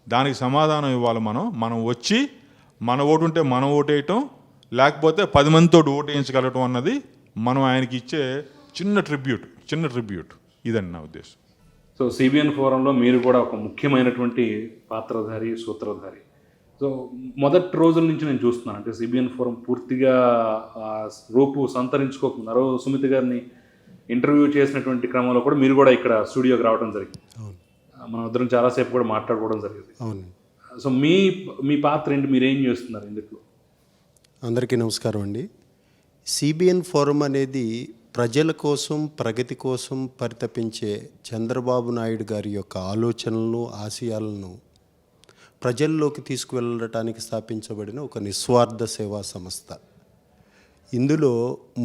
దానికి సమాధానం ఇవ్వాలి. మనం వచ్చి మన ఓటు ఉంటే మనం ఓటేయటం, లేకపోతే 10 మందితో ఓటు వేయించగలగటం అన్నది మనం ఆయనకి ఇచ్చే చిన్న ట్రిబ్యూట్ ఇదండి నా ఉద్దేశం. సో సిబిఎన్ ఫోరంలో మీరు కూడా ఒక ముఖ్యమైనటువంటి పాత్రధారి, సూత్రధారి. సో మొదటి రోజుల నుంచి నేను చూస్తున్నాను, అంటే సిబిఎన్ ఫోరం పూర్తిగా రూపు సంతరించుకోకుండా సుమిత్ గారిని ఇంటర్వ్యూ చేసినటువంటి క్రమంలో కూడా మీరు కూడా ఇక్కడ స్టూడియోకి రావడం జరిగింది. మన ఇద్దరం చాలాసేపు కూడా మాట్లాడుకోవడం జరిగింది. సో మీ పాత్ర ఏంటి, మీరేం చేస్తున్నారు ఇందులో? అందరికీ నమస్కారం అండి. సిబిఎన్ ఫోరం అనేది ప్రజల కోసం, ప్రగతి కోసం పరితపించే చంద్రబాబు నాయుడు గారి యొక్క ఆలోచనలను, ఆశయాలను ప్రజల్లోకి తీసుకువెళ్ళటానికి స్థాపించబడిన ఒక నిస్వార్థ సేవా సంస్థ. ఇందులో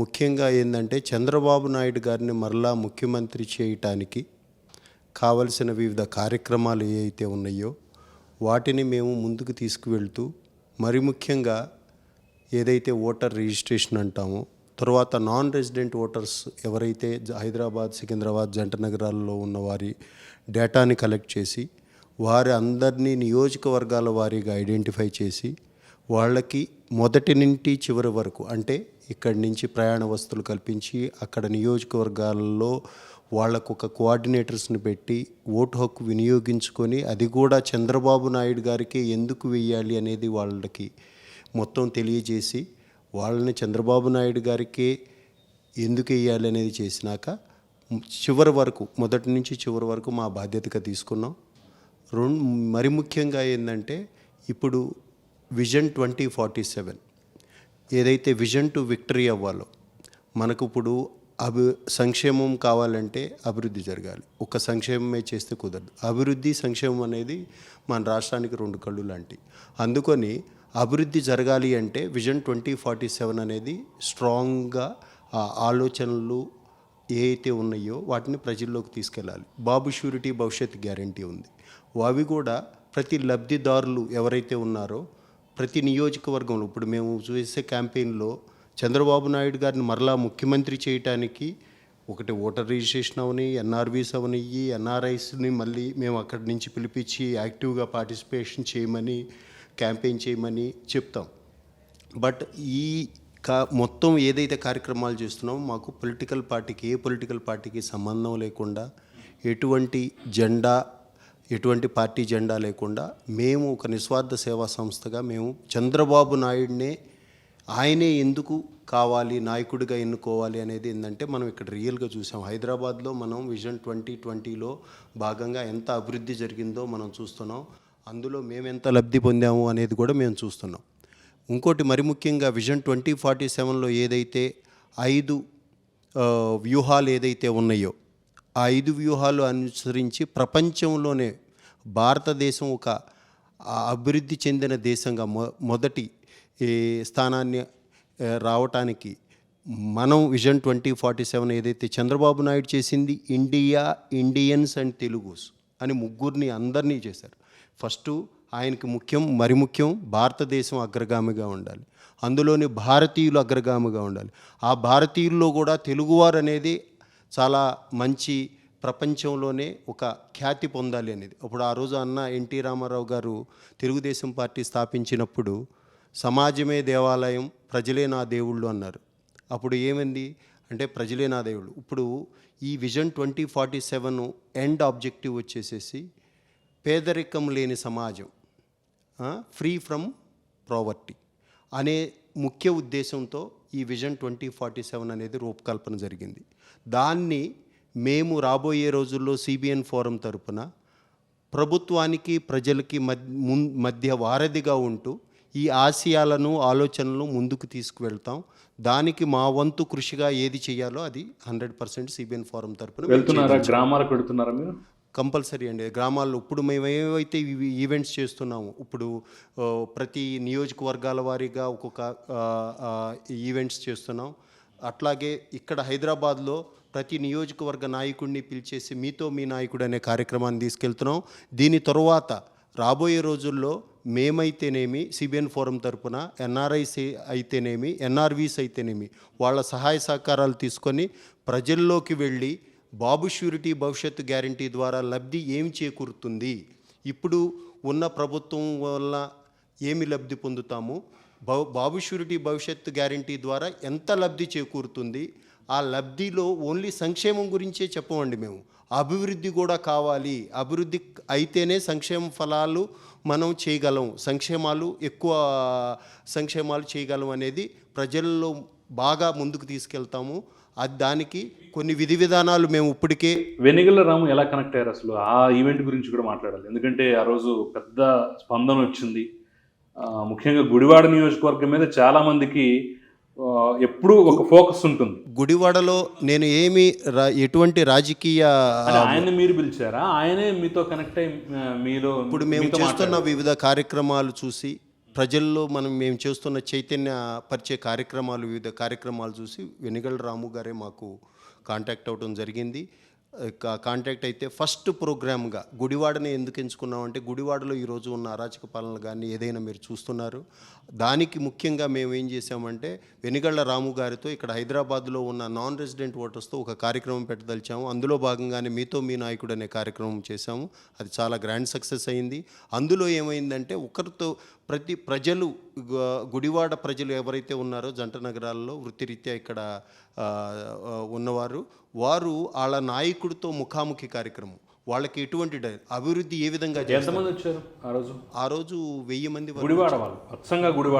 ముఖ్యంగా ఏంటంటే, చంద్రబాబు నాయుడు గారిని మరలా ముఖ్యమంత్రి చేయటానికి కావలసిన వివిధ కార్యక్రమాలు ఏవైతే ఉన్నాయో వాటిని మేము ముందుకు తీసుకువెళ్తూ, మరి ముఖ్యంగా ఏదైతే ఓటర్ రిజిస్ట్రేషన్ అంటామో, తర్వాత నాన్ రెసిడెంట్ ఓటర్స్ ఎవరైతే హైదరాబాద్, సికింద్రాబాద్ జంట నగరాల్లో ఉన్న వారి డేటాని కలెక్ట్ చేసి వారి అందరినీ నియోజకవర్గాల వారీగా ఐడెంటిఫై చేసి వాళ్ళకి మొదటి నుండి చివరి వరకు, అంటే ఇక్కడి నుంచి ప్రయాణ వస్తువులు కల్పించి అక్కడ నియోజకవర్గాల్లో వాళ్ళకు ఒక కోఆర్డినేటర్స్ని పెట్టి ఓటు హక్కు వినియోగించుకొని, అది కూడా చంద్రబాబు నాయుడు గారికి ఎందుకు వెయ్యాలి అనేది వాళ్ళకి మొత్తం తెలియజేసి, వాళ్ళని చంద్రబాబు నాయుడు గారికి ఎందుకు వెయ్యాలి అనేది చేసినాక చివరి వరకు, మొదటి నుంచి చివరి వరకు మా బాధ్యతగా తీసుకున్నాం. మరి ముఖ్యంగా ఏంటంటే, ఇప్పుడు విజన్ 2047 ఏదైతే విజన్ టు విక్టరీ అవ్వాలో, మనకు ఇప్పుడు సంక్షేమం కావాలంటే అభివృద్ధి జరగాలి. ఒక సంక్షేమమే చేస్తే కుదరదు. అభివృద్ధి, సంక్షేమం అనేది మన రాష్ట్రానికి 2 కళ్ళు లాంటివి. అందుకని అభివృద్ధి జరగాలి అంటే విజన్ 2047 అనేది స్ట్రాంగ్గా ఆ ఆలోచనలు ఏ అయితే ఉన్నాయో వాటిని ప్రజల్లోకి తీసుకెళ్ళాలి. బాబు షూరిటీ భవిష్యత్ గ్యారంటీ ఉంది. అవి కూడా ప్రతి లబ్ధిదారులు ఎవరైతే ఉన్నారో ప్రతి నియోజకవర్గంలో ఇప్పుడు మేము చేసే క్యాంపెయిన్లో చంద్రబాబు నాయుడు గారిని మరలా ముఖ్యమంత్రి చేయటానికి ఒకటి ఓటర్ రిజిస్ట్రేషన్ అవని, ఎన్ఆర్వీస్ అవనియ్యి, ఎన్ఆర్ఐస్ని మళ్ళీ మేము అక్కడి నుంచి పిలిపించి యాక్టివ్గా పార్టిసిపేషన్ చేయమని, క్యాంపెయిన్ చేయమని చెప్తాం. బట్ ఈ మొత్తం ఏదైతే కార్యక్రమాలు చేస్తున్నామో మాకు పొలిటికల్ పార్టీకి, ఏ పొలిటికల్ పార్టీకి సంబంధం లేకుండా, ఎటువంటి పార్టీ జెండా లేకుండా మేము ఒక నిస్వార్థ సేవా సంస్థగా మేము చంద్రబాబు నాయుడినే ఆయనే ఎందుకు కావాలి, నాయకుడిగా ఎన్నుకోవాలి అనేది ఏంటంటే మనం ఇక్కడ రియల్గా చూసాం. హైదరాబాద్లో మనం విజన్ 2020లో భాగంగా ఎంత అభివృద్ధి జరిగిందో మనం చూస్తున్నాం. అందులో మేము ఎంత లబ్ధి పొందాము అనేది కూడా మేము చూస్తున్నాం. ఇంకోటి మరి ముఖ్యంగా విజన్ 2047లో ఏదైతే 5 వ్యూహాలు ఏదైతే ఉన్నాయో ఆ 5 వ్యూహాలు అనుసరించి ప్రపంచంలోనే భారతదేశం ఒక అభివృద్ధి చెందిన దేశంగా మొదటి స్థానాన్ని రావటానికి మనం విజన్ 2047 ఏదైతే చంద్రబాబు నాయుడు చేసింది ఇండియా, ఇండియన్స్ అండ్ తెలుగుస్ అని ముగ్గురిని అందరినీ చేశారు. ఫస్ట్ ఆయనకి మరి ముఖ్యం భారతదేశం అగ్రగామిగా ఉండాలి, అందులోని భారతీయులు అగ్రగామిగా ఉండాలి. ఆ భారతీయుల్లో కూడా తెలుగువారు అనేది చాలా మంచి ప్రపంచంలోనే ఒక ఖ్యాతి పొందాలి అనేది. అప్పుడు ఆ రోజు అన్న ఎన్టీ రామారావు గారు తెలుగుదేశం పార్టీ స్థాపించినప్పుడు సమాజమే దేవాలయం, ప్రజలే నా దేవుళ్ళు అన్నారు. అప్పుడు ఏమైంది అంటే ప్రజలే నా దేవుళ్ళు. ఇప్పుడు ఈ విజన్ 2047 ఎండ్ ఆబ్జెక్టివ్ వచ్చేసేసి పేదరికం లేని సమాజం, ఫ్రీ ఫ్రమ్ ప్రావర్టీ అనే ముఖ్య ఉద్దేశంతో ఈ విజన్ 2047 అనేది రూపకల్పన జరిగింది. దాన్ని మేము రాబోయే రోజుల్లో సిబిఎన్ ఫోరం తరపున ప్రభుత్వానికి, ప్రజలకి మధ్య వారధిగా ఉంటూ ఈ ఆశయాలను, ఆలోచనలను ముందుకు తీసుకువెళ్తాం. దానికి మా వంతు కృషిగా ఏది చేయాలో అది 100% సిబిఎన్ ఫోరం తరపున వెళ్తున్నారా, గ్రామాలకు వెళ్తున్నారా మీరు? కంపల్సరీ అండి. గ్రామాల్లో ఇప్పుడు మేము ఏవైతే ఈవెంట్స్ చేస్తున్నాము, ఇప్పుడు ప్రతి నియోజకవర్గాల వారీగా ఒక్కొక్క ఈవెంట్స్ చేస్తున్నాం. అట్లాగే ఇక్కడ హైదరాబాద్లో ప్రతి నియోజకవర్గ నాయకుడిని పిలిచేసి మీతో మీ నాయకుడు అనే కార్యక్రమాన్ని తీసుకెళ్తున్నాం. దీని తరువాత రాబోయే రోజుల్లో మేమైతేనేమి, సిబిఎన్ ఫోరం తరపున ఎన్ఆర్ఐస్ అయితేనేమి, ఎన్ఆర్వీస్ అయితేనేమి వాళ్ళ సహాయ సహకారాలు తీసుకొని ప్రజల్లోకి వెళ్ళి బాబు ష్యూరిటీ భవిష్యత్తు గ్యారంటీ ద్వారా లబ్ధి ఏమి చేకూరుతుంది, ఇప్పుడు ఉన్న ప్రభుత్వం వల్ల ఏమి లబ్ధి పొందుతాము, బాబు ష్యూరిటీ భవిష్యత్తు గ్యారంటీ ద్వారా ఎంత లబ్ధి చేకూరుతుంది, ఆ లబ్ధిలో ఓన్లీ సంక్షేమం గురించే చెప్పమండి మేము, అభివృద్ధి కూడా కావాలి. అభివృద్ధి అయితేనే సంక్షేమ ఫలాలు మనం చేయగలం, ఎక్కువ సంక్షేమాలు చేయగలం అనేది ప్రజల్లో బాగా ముందుకు తీసుకెళ్తాము. దానికి కొన్ని విధి విధానాలు మేము ఇప్పటికే. వెనిగళ్ల రాము ఎలా కనెక్ట్ అయ్యారు అసలు? ఆ ఈవెంట్ గురించి కూడా మాట్లాడాలి, ఎందుకంటే ఆ రోజు పెద్ద స్పందన వచ్చింది. ముఖ్యంగా గుడివాడ నియోజకవర్గం మీద చాలామందికి ఎప్పుడు ఒక ఫోకస్ ఉంటుంది. గుడివాడలో నేను ఎటువంటి రాజకీయ ఆయన మీరు పిలిచారా, ఆయనే మీతో కనెక్ట్ అయ్యి మీలో ఇప్పుడు మేము చేస్తున్న వివిధ కార్యక్రమాలు చూసి ప్రజల్లో మేము చేస్తున్న చైతన్య పరిచే కార్యక్రమాలు, వివిధ కార్యక్రమాలు చూసి వెనిగళ్ల రాము గారే మాకు కాంటాక్ట్ అవ్వడం జరిగింది. కాంటాక్ట్ అయితే ఫస్ట్ ప్రోగ్రామ్గా గుడివాడని ఎందుకు ఎంచుకున్నామంటే గుడివాడలో ఈరోజు ఉన్న అరాచక పాలన కానీ ఏదైనా మీరు చూస్తున్నారు. దానికి ముఖ్యంగా మేము ఏం చేసామంటే వెనిగళ్ల రాము గారితో ఇక్కడ హైదరాబాద్లో ఉన్న నాన్ రెసిడెంట్ ఓటర్స్తో ఒక కార్యక్రమం పెట్టదలిచాము. అందులో భాగంగానే మీతో మీ నాయకుడు అనే కార్యక్రమం చేశాము. అది చాలా గ్రాండ్ సక్సెస్ అయింది. అందులో ఏమైందంటే ఒకరితో ప్రజలు, గుడివాడ ప్రజలు ఎవరైతే ఉన్నారో జంట నగరాల్లో వృత్తిరీత్యా ఇక్కడ ఉన్నవారు, వారు వాళ్ళ నాయకుడితో ముఖాముఖి కార్యక్రమం, వాళ్ళకి ఎటువంటి అభివృద్ధి ఏ విధంగా ఎంతమంది వచ్చారు ఆ రోజు 1000 మంది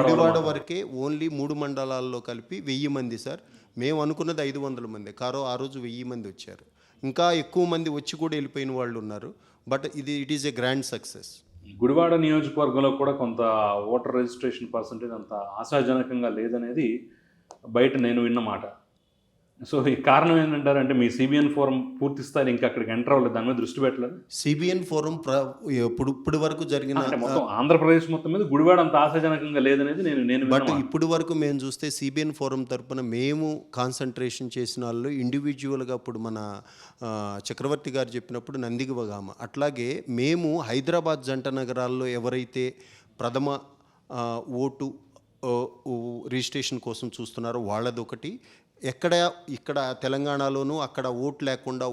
గుడివాడ వరకే, ఓన్లీ 3 మండలాల్లో కలిపి 1000 మంది సార్. మేము అనుకున్నది 500 మంది, ఆ రోజు 1000 మంది వచ్చారు. ఇంకా ఎక్కువ మంది వచ్చి కూడా వెళ్ళిపోయిన వాళ్ళు ఉన్నారు. But it is a grand success. Gudivada నియోజకవర్గంలో కూడా కొంత ఓటర్ రిజిస్ట్రేషన్ పర్సంటేజ్ అంత ఆశాజనకంగా లేదనేది బయట నేను విన్న మాట. సో ఈ కారణం ఏంటంటారు? అంటే మీ సిబిఎన్ ఫోరం పూర్తి స్థాయిలో ఇంకా అక్కడికి ఎంటర్ అవ్వలేదు, దాని మీద దృష్టి పెట్టలేదు. సిబిఎన్ ఫోరం ఇప్పటి వరకు జరిగిన అంటే మొత్తం ఆంధ్రప్రదేశ్ మొత్తం మీద గుడివాడ అంత ఆశాజనకంగా లేదనేది నేను బట్ విన్న ఇప్పుడు వరకు మేము చూస్తే సిబిఎన్ ఫోరం తరపున మేము కాన్సన్ట్రేషన్ చేసిన వాళ్ళు ఇండివిజువల్గా ఇప్పుడు మన చక్రవర్తి గారు చెప్పినప్పుడు నందిగవగామ, అట్లాగే మేము హైదరాబాద్ జంట నగరాల్లో ఎవరైతే ప్రథమ ఓటు రిజిస్ట్రేషన్ కోసం చూస్తున్నారో వాళ్ళదొకటి, ఇక్కడ తెలంగాణలోనూ అక్కడ ఓటు లేకుండా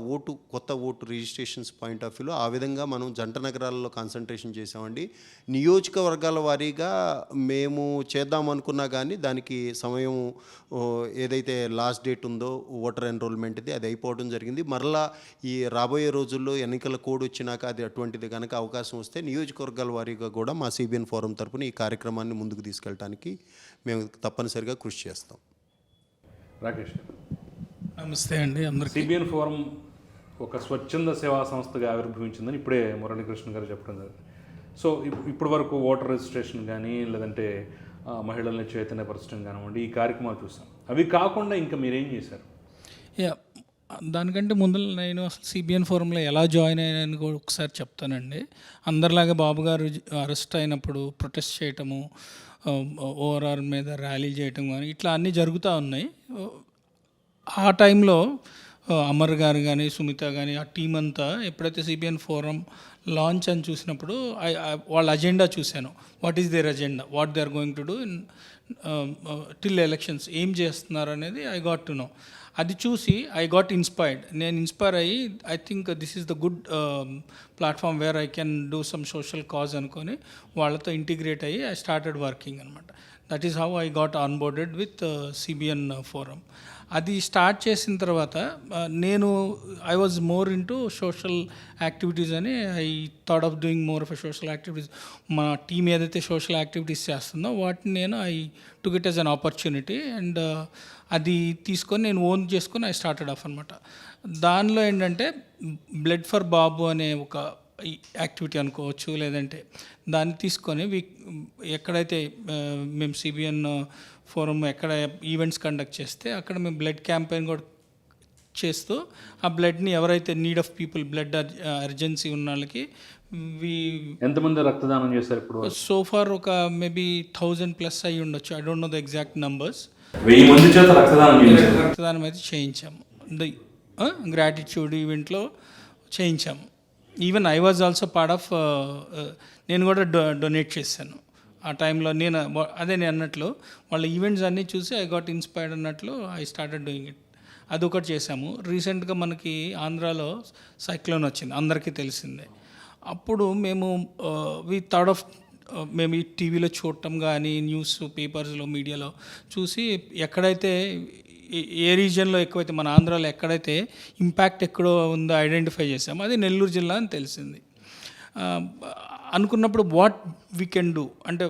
కొత్త ఓటు రిజిస్ట్రేషన్స్ పాయింట్ ఆఫ్ వ్యూలో ఆ విధంగా మనం జంట నగరాల్లో కాన్సన్ట్రేషన్ చేసామండి. నియోజకవర్గాల వారీగా మేము చేద్దాం అనుకున్నా కానీ దానికి సమయం ఏదైతే లాస్ట్ డేట్ ఉందో ఓటర్ ఎన్రోల్మెంట్ది అది అయిపోవడం జరిగింది. మరలా ఈ రాబోయే రోజుల్లో ఎన్నికల కోడ్ వచ్చినాక అది అటువంటిది కనుక అవకాశం వస్తే నియోజకవర్గాల వారీగా కూడా మా సిబిఎన్ ఫోరం తరపున ఈ కార్యక్రమాన్ని ముందుకు తీసుకెళ్ళడానికి మేము తప్పనిసరిగా కృషి చేస్తాం. రాకేష్, నమస్తే అండి అందరికీ. సిబిఎన్ ఫోరం ఒక స్వచ్ఛంద సేవా సంస్థగా ఆవిర్భవించిందని ఇప్పుడే మురళీకృష్ణ గారు చెప్పడం జరిగింది. సో ఇప్పటి వరకు ఓటర్ రిజిస్ట్రేషన్ కానీ లేదంటే మహిళల్ని చైతన్యపరచడం కానివ్వండి, ఈ కార్యక్రమాలు చూసాం. అవి కాకుండా ఇంకా మీరేం చేశారు? యా, దానికంటే ముందు నేను అసలు సిబిఎన్ ఫోరంలో ఎలా జాయిన్ అయ్యానని కూడా ఒకసారి చెప్తానండి. అందరిలాగా బాబు గారు అరెస్ట్ అయినప్పుడు ప్రొటెస్ట్ చేయటము, ఓఆర్ఆర్ మీద ర్యాలీ చేయటం కానీ ఇట్లా అన్నీ జరుగుతూ ఉన్నాయి. ఆ టైంలో అమర్ గారు కానీ సుమిత కానీ ఆ టీం అంతా ఎప్పుడైతే సిబిఎన్ ఫోరం లాంచ్ అని చూసినప్పుడు వాళ్ళ అజెండా చూశాను. What is their agenda, what they are going to do in till elections, ఏం చేస్తున్నారు అనేది ఐ గాట్ టు నో. అది చూసి ఐ గాట్ ఇన్స్పైర్డ్. నేను ఇన్స్పైర్ అయ్యి I think this is the good platform where I can do some social cause అనుకొని వాళ్ళతో integrate అయ్యి ఐ స్టార్టెడ్ వర్కింగ్ అనమాట. That is how I got onboarded with CBN forum. అది start చేసిన తర్వాత నేను I was more into social activities అని I thought of doing more of a social activities. మా టీం ఏదైతే సోషల్ యాక్టివిటీస్ చేస్తుందో వాటిని నేను I took it as an opportunity and అది తీసుకొని నేను ఓన్ చేసుకొని ఐ స్టార్టెడ్ ఆఫ్ అనమాట. దానిలో ఏంటంటే బ్లడ్ ఫర్ బాబు అనే ఒక యాక్టివిటీ అనుకోవచ్చు, లేదంటే దాన్ని తీసుకొని ఎక్కడైతే మేము సిబిఎన్ ఫోరం ఎక్కడ ఈవెంట్స్ కండక్ట్ చేస్తే అక్కడ మేము బ్లడ్ క్యాంపెయిన్ కూడా చేస్తూ ఆ బ్లడ్ని ఎవరైతే need of people, blood urgency ఉన్న వాళ్ళకి ఎంతమంది రక్తదానం చేశారు ఇప్పుడు? సో ఫార్ ఒక మేబీ 1000+ అయ్యి ఉండొచ్చు. I don't know the exact numbers. 1000 మంది చేత రక్తదానం అయితే చేయించాము. గ్రాటిట్యూడ్ ఈవెంట్లో చేయించాము. Even I was also part of, నేను కూడా డొనేట్ చేశాను ఆ టైంలో. నేను అన్నట్లు వాళ్ళ ఈవెంట్స్ అన్నీ చూసి ఐ గాట్ ఇన్స్పైర్డ్ అన్నట్లు ఐ స్టార్టెడ్ డూయింగ్ ఇట్. అదొకటి చేశాము. రీసెంట్గా మనకి ఆంధ్రాలో సైక్లోన్ వచ్చింది, అందరికీ తెలిసిందే. అప్పుడు మేము వి థాట్ ఆఫ్ మేము ఈ టీవీలో చూడటం కానీ న్యూస్ పేపర్స్లో మీడియాలో చూసి ఎక్కడైతే ఏ రీజియన్లో ఎక్కువైతే మన ఆంధ్రాలో ఎక్కడైతే ఇంపాక్ట్ ఎక్కడో ఉందో ఐడెంటిఫై చేసాము. అది నెల్లూరు జిల్లా అని తెలిసింది. అనుకున్నప్పుడు వాట్ వీ కెన్ డూ అంటే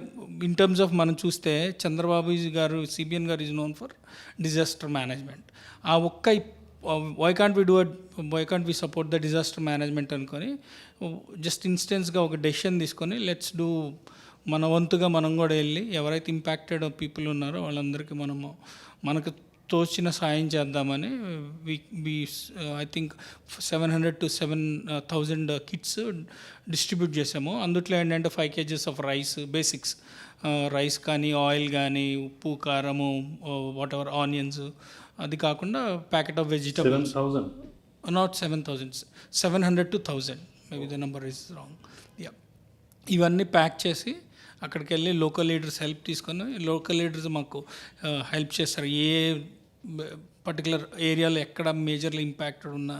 ఇన్ టర్మ్స్ ఆఫ్ మనం చూస్తే చంద్రబాబు గారు సిబిఎన్ గారు is known for disaster management. ఆ ఒక్క why can't we support the disaster management అనుకొని జస్ట్ ఇన్స్టెన్స్గా ఒక డెసిషన్ తీసుకొని లెట్స్ డూ, మన వంతుగా మనం కూడా వెళ్ళి ఎవరైతే ఇంపాక్టెడ్ పీపుల్ ఉన్నారో వాళ్ళందరికీ మనకు తోచిన సాయం చేద్దామని I think 700 to 7,000 kits distribute చేసాము. అందుట్లో ఏంటంటే 5 kgs of rice, basics rice కానీ ఆయిల్ కానీ ఉప్పు కారము వాట్ ఎవర్ ఆనియన్స్, అది కాకుండా packet of vegetables. 7,000 not 7,000, 700 to 1,000 maybe the number is wrong. Yeah, ఇవన్నీ ప్యాక్ చేసి అక్కడికి వెళ్ళి లోకల్ లీడర్స్ హెల్ప్ తీసుకొని, లోకల్ లీడర్స్ మాకు హెల్ప్ చేస్తారు. ఏ పర్టికులర్ ఏరియాలో ఎక్కడ మేజర్లీ ఇంపాక్టెడ్ ఉన్నా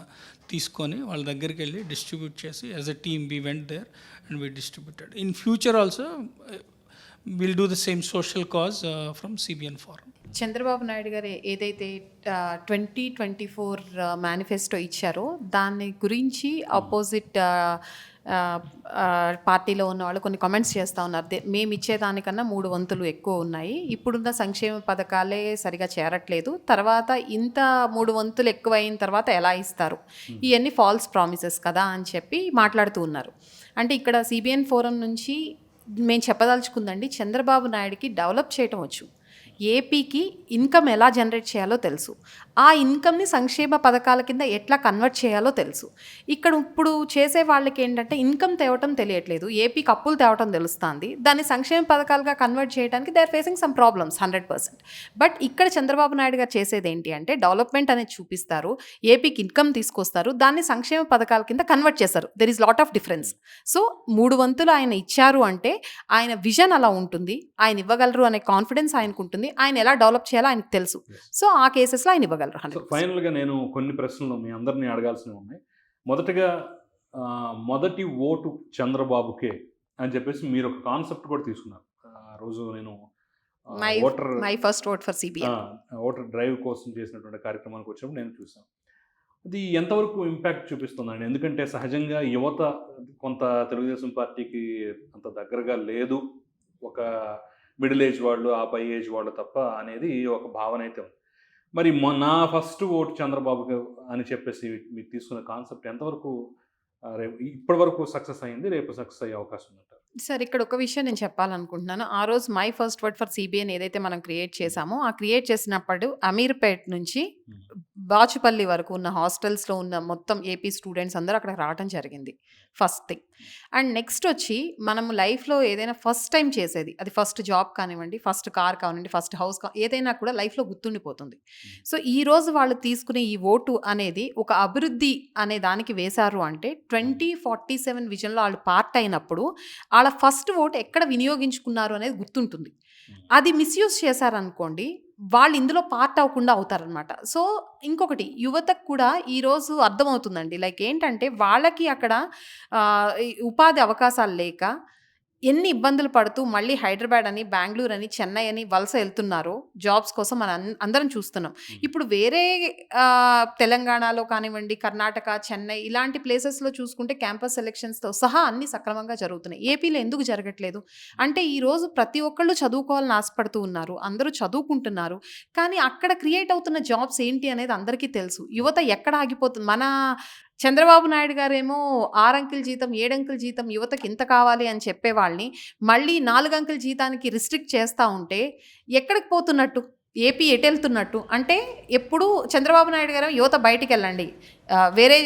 తీసుకొని వాళ్ళ దగ్గరికి వెళ్ళి డిస్ట్రిబ్యూట్ చేసి as a team we went there and we distributed. In future also will do the same social cause from CBN forum. Chandrababu Naidu గారు ఏదైతే 2024 మేనిఫెస్టో ఇచ్చారో దాని గురించి ఆపోజిట్ పార్టీలో ఉన్న వాళ్ళు కొన్ని కామెంట్స్ చేస్తూ ఉన్నారు. మేము ఇచ్చేదానికన్నా 3 వంతులు ఎక్కువ ఉన్నాయి, ఇప్పుడున్న సంక్షేమ పథకాలే సరిగా చేరట్లేదు, తర్వాత ఇంత 3 వంతులు ఎక్కువ అయిన తర్వాత ఎలా ఇస్తారు, ఇవన్నీ ఫాల్స్ ప్రామిసెస్ కదా అని చెప్పి మాట్లాడుతూ ఉన్నారు. అంటే ఇక్కడ సిబిఎన్ ఫోరం నుంచి మేము చెప్పదలుచుకుందండి, చంద్రబాబు నాయుడుకి డెవలప్ చేయటం వచ్చు. ఏపీకి ఇన్కమ్ ఎలా జనరేట్ చేయాలో తెలుసు, ఆ ఇన్కమ్ని సంక్షేమ పథకాల కింద ఎట్లా కన్వర్ట్ చేయాలో తెలుసు. ఇక్కడ ఇప్పుడు చేసే వాళ్ళకి ఏంటంటే ఇన్కమ్ తేవటం తెలియట్లేదు, ఏపీకి అప్పులు తేవటం తెలుస్తుంది, దాన్ని సంక్షేమ పథకాలుగా కన్వర్ట్ చేయడానికి they are facing some problems 100%. But ఇక్కడ చంద్రబాబు నాయుడు గారు చేసేది ఏంటి అంటే డెవలప్మెంట్ అనేది చూపిస్తారు, ఏపీకి ఇన్కమ్ తీసుకొస్తారు, దాన్ని సంక్షేమ పథకాల కింద కన్వర్ట్ చేస్తారు. There is lot of difference. So 3 వంతులు ఆయన ఇచ్చారు అంటే ఆయన విజన్ అలా ఉంటుంది, ఆయన ఇవ్వగలరు అనే కాన్ఫిడెన్స్ ఆయనకు ఉంటుంది, ఆయన ఎలా డెవలప్ చేయాలో ఆయనకు తెలుసు. సో ఆ కేసెస్లో ఆయన ఇవ్వగలరు. సో ఫైనల్గా నేను కొన్ని ప్రశ్నలు మీ అందరినీ అడగాల్సినవి ఉన్నాయి. మొదటగా మొదటి ఓటు చంద్రబాబుకే అని చెప్పేసి మీరు ఒక కాన్సెప్ట్ కూడా తీసుకున్నారు. ఆ రోజు నేను my first vote for CBN voter drive కోసం చేసినటువంటి కార్యక్రమానికి వచ్చినప్పుడు నేను చూసాను. అది ఎంతవరకు ఇంపాక్ట్ చూపిస్తుందండి? ఎందుకంటే సహజంగా యువత కొంత తెలుగుదేశం పార్టీకి అంత దగ్గరగా లేదు, ఒక మిడిల్ ఏజ్ వాళ్ళు, ఆ పై ఏజ్ వాళ్ళు తప్ప అనేది ఒక భావన అయితే ఉంది. మరి నా ఫస్ట్ ఓటు చంద్రబాబుకి అని చెప్పేసి మీరు తీసుకున్న కాన్సెప్ట్ ఎంతవరకు రేపు ఇప్పటి వరకు సక్సెస్ అయింది, రేపు సక్సెస్ అయ్యే అవకాశం ఉందంటారు? సార్ ఇక్కడ ఒక విషయం నేను చెప్పాలనుకుంటున్నాను. ఆ రోజు my first word for CBN ఏదైతే మనం క్రియేట్ చేసామో ఆ క్రియేట్ చేసినప్పుడు అమీర్పేట్ నుంచి బాచుపల్లి వరకు ఉన్న హాస్టల్స్లో ఉన్న మొత్తం ఏపీ స్టూడెంట్స్ అందరూ అక్కడ రావడం జరిగింది, ఫస్ట్ థింగ్. అండ్ నెక్స్ట్ వచ్చి మనము లైఫ్లో ఏదైనా ఫస్ట్ టైం చేసేది, అది ఫస్ట్ జాబ్ కానివ్వండి, ఫస్ట్ కార్ కానివ్వండి, ఫస్ట్ హౌస్ ఏదైనా కూడా లైఫ్లో గుర్తుండిపోతుంది. సో ఈ రోజు వాళ్ళు తీసుకునే ఈ ఓటు అనేది ఒక అభివృద్ధి అనే దానికి వేశారు అంటే 2047 విజన్లో వాళ్ళు పార్ట్ అయినప్పుడు వాళ్ళ ఫస్ట్ ఓటు ఎక్కడ వినియోగించుకున్నారు అనేది గుర్తుంటుంది. అది మిస్యూజ్ చేశారనుకోండి వాళ్ళు ఇందులో పార్ట్ అవ్వకుండా అవుతారనమాట. సో ఇంకొకటి యువతకు కూడా ఈరోజు అర్థమవుతుందండి, లైక్ ఏంటంటే వాళ్ళకి అక్కడ ఉపాధి అవకాశాలు లేక ఎన్ని ఇబ్బందులు పడుతూ మళ్ళీ హైదరాబాద్ అని, బెంగళూరు అని, చెన్నై అని వలస వెళ్తున్నారో జాబ్స్ కోసం మనం అందరం చూస్తున్నాం. ఇప్పుడు వేరే తెలంగాణలో కానివ్వండి, కర్ణాటక, చెన్నై ఇలాంటి ప్లేసెస్లో చూసుకుంటే క్యాంపస్ సెలెక్షన్స్తో సహా అన్ని సక్రమంగా జరుగుతున్నాయి. ఏపీలో ఎందుకు జరగట్లేదు అంటే ఈరోజు ప్రతి ఒక్కళ్ళు చదువుకోవాలని ఆశపడుతూ ఉన్నారు, అందరూ చదువుకుంటున్నారు, కానీ అక్కడ క్రియేట్ అవుతున్న జాబ్స్ ఏంటి అనేది అందరికీ తెలుసు. యువత ఎక్కడ ఆగిపోతుంది? మన చంద్రబాబు నాయుడు గారేమో 6 అంకెల జీతం, 7 అంకెల జీతం యువతకి ఇంత కావాలి అని చెప్పేవాళ్ళని మళ్ళీ 4 అంకెల జీతానికి రిస్ట్రిక్ట్ చేస్తూ ఉంటే ఎక్కడికి పోతున్నట్టు, ఏపీ ఎటు వెళ్తున్నట్టు? అంటే ఎప్పుడు చంద్రబాబు నాయుడు గారు యువత బయటికి వెళ్ళండి, వేరే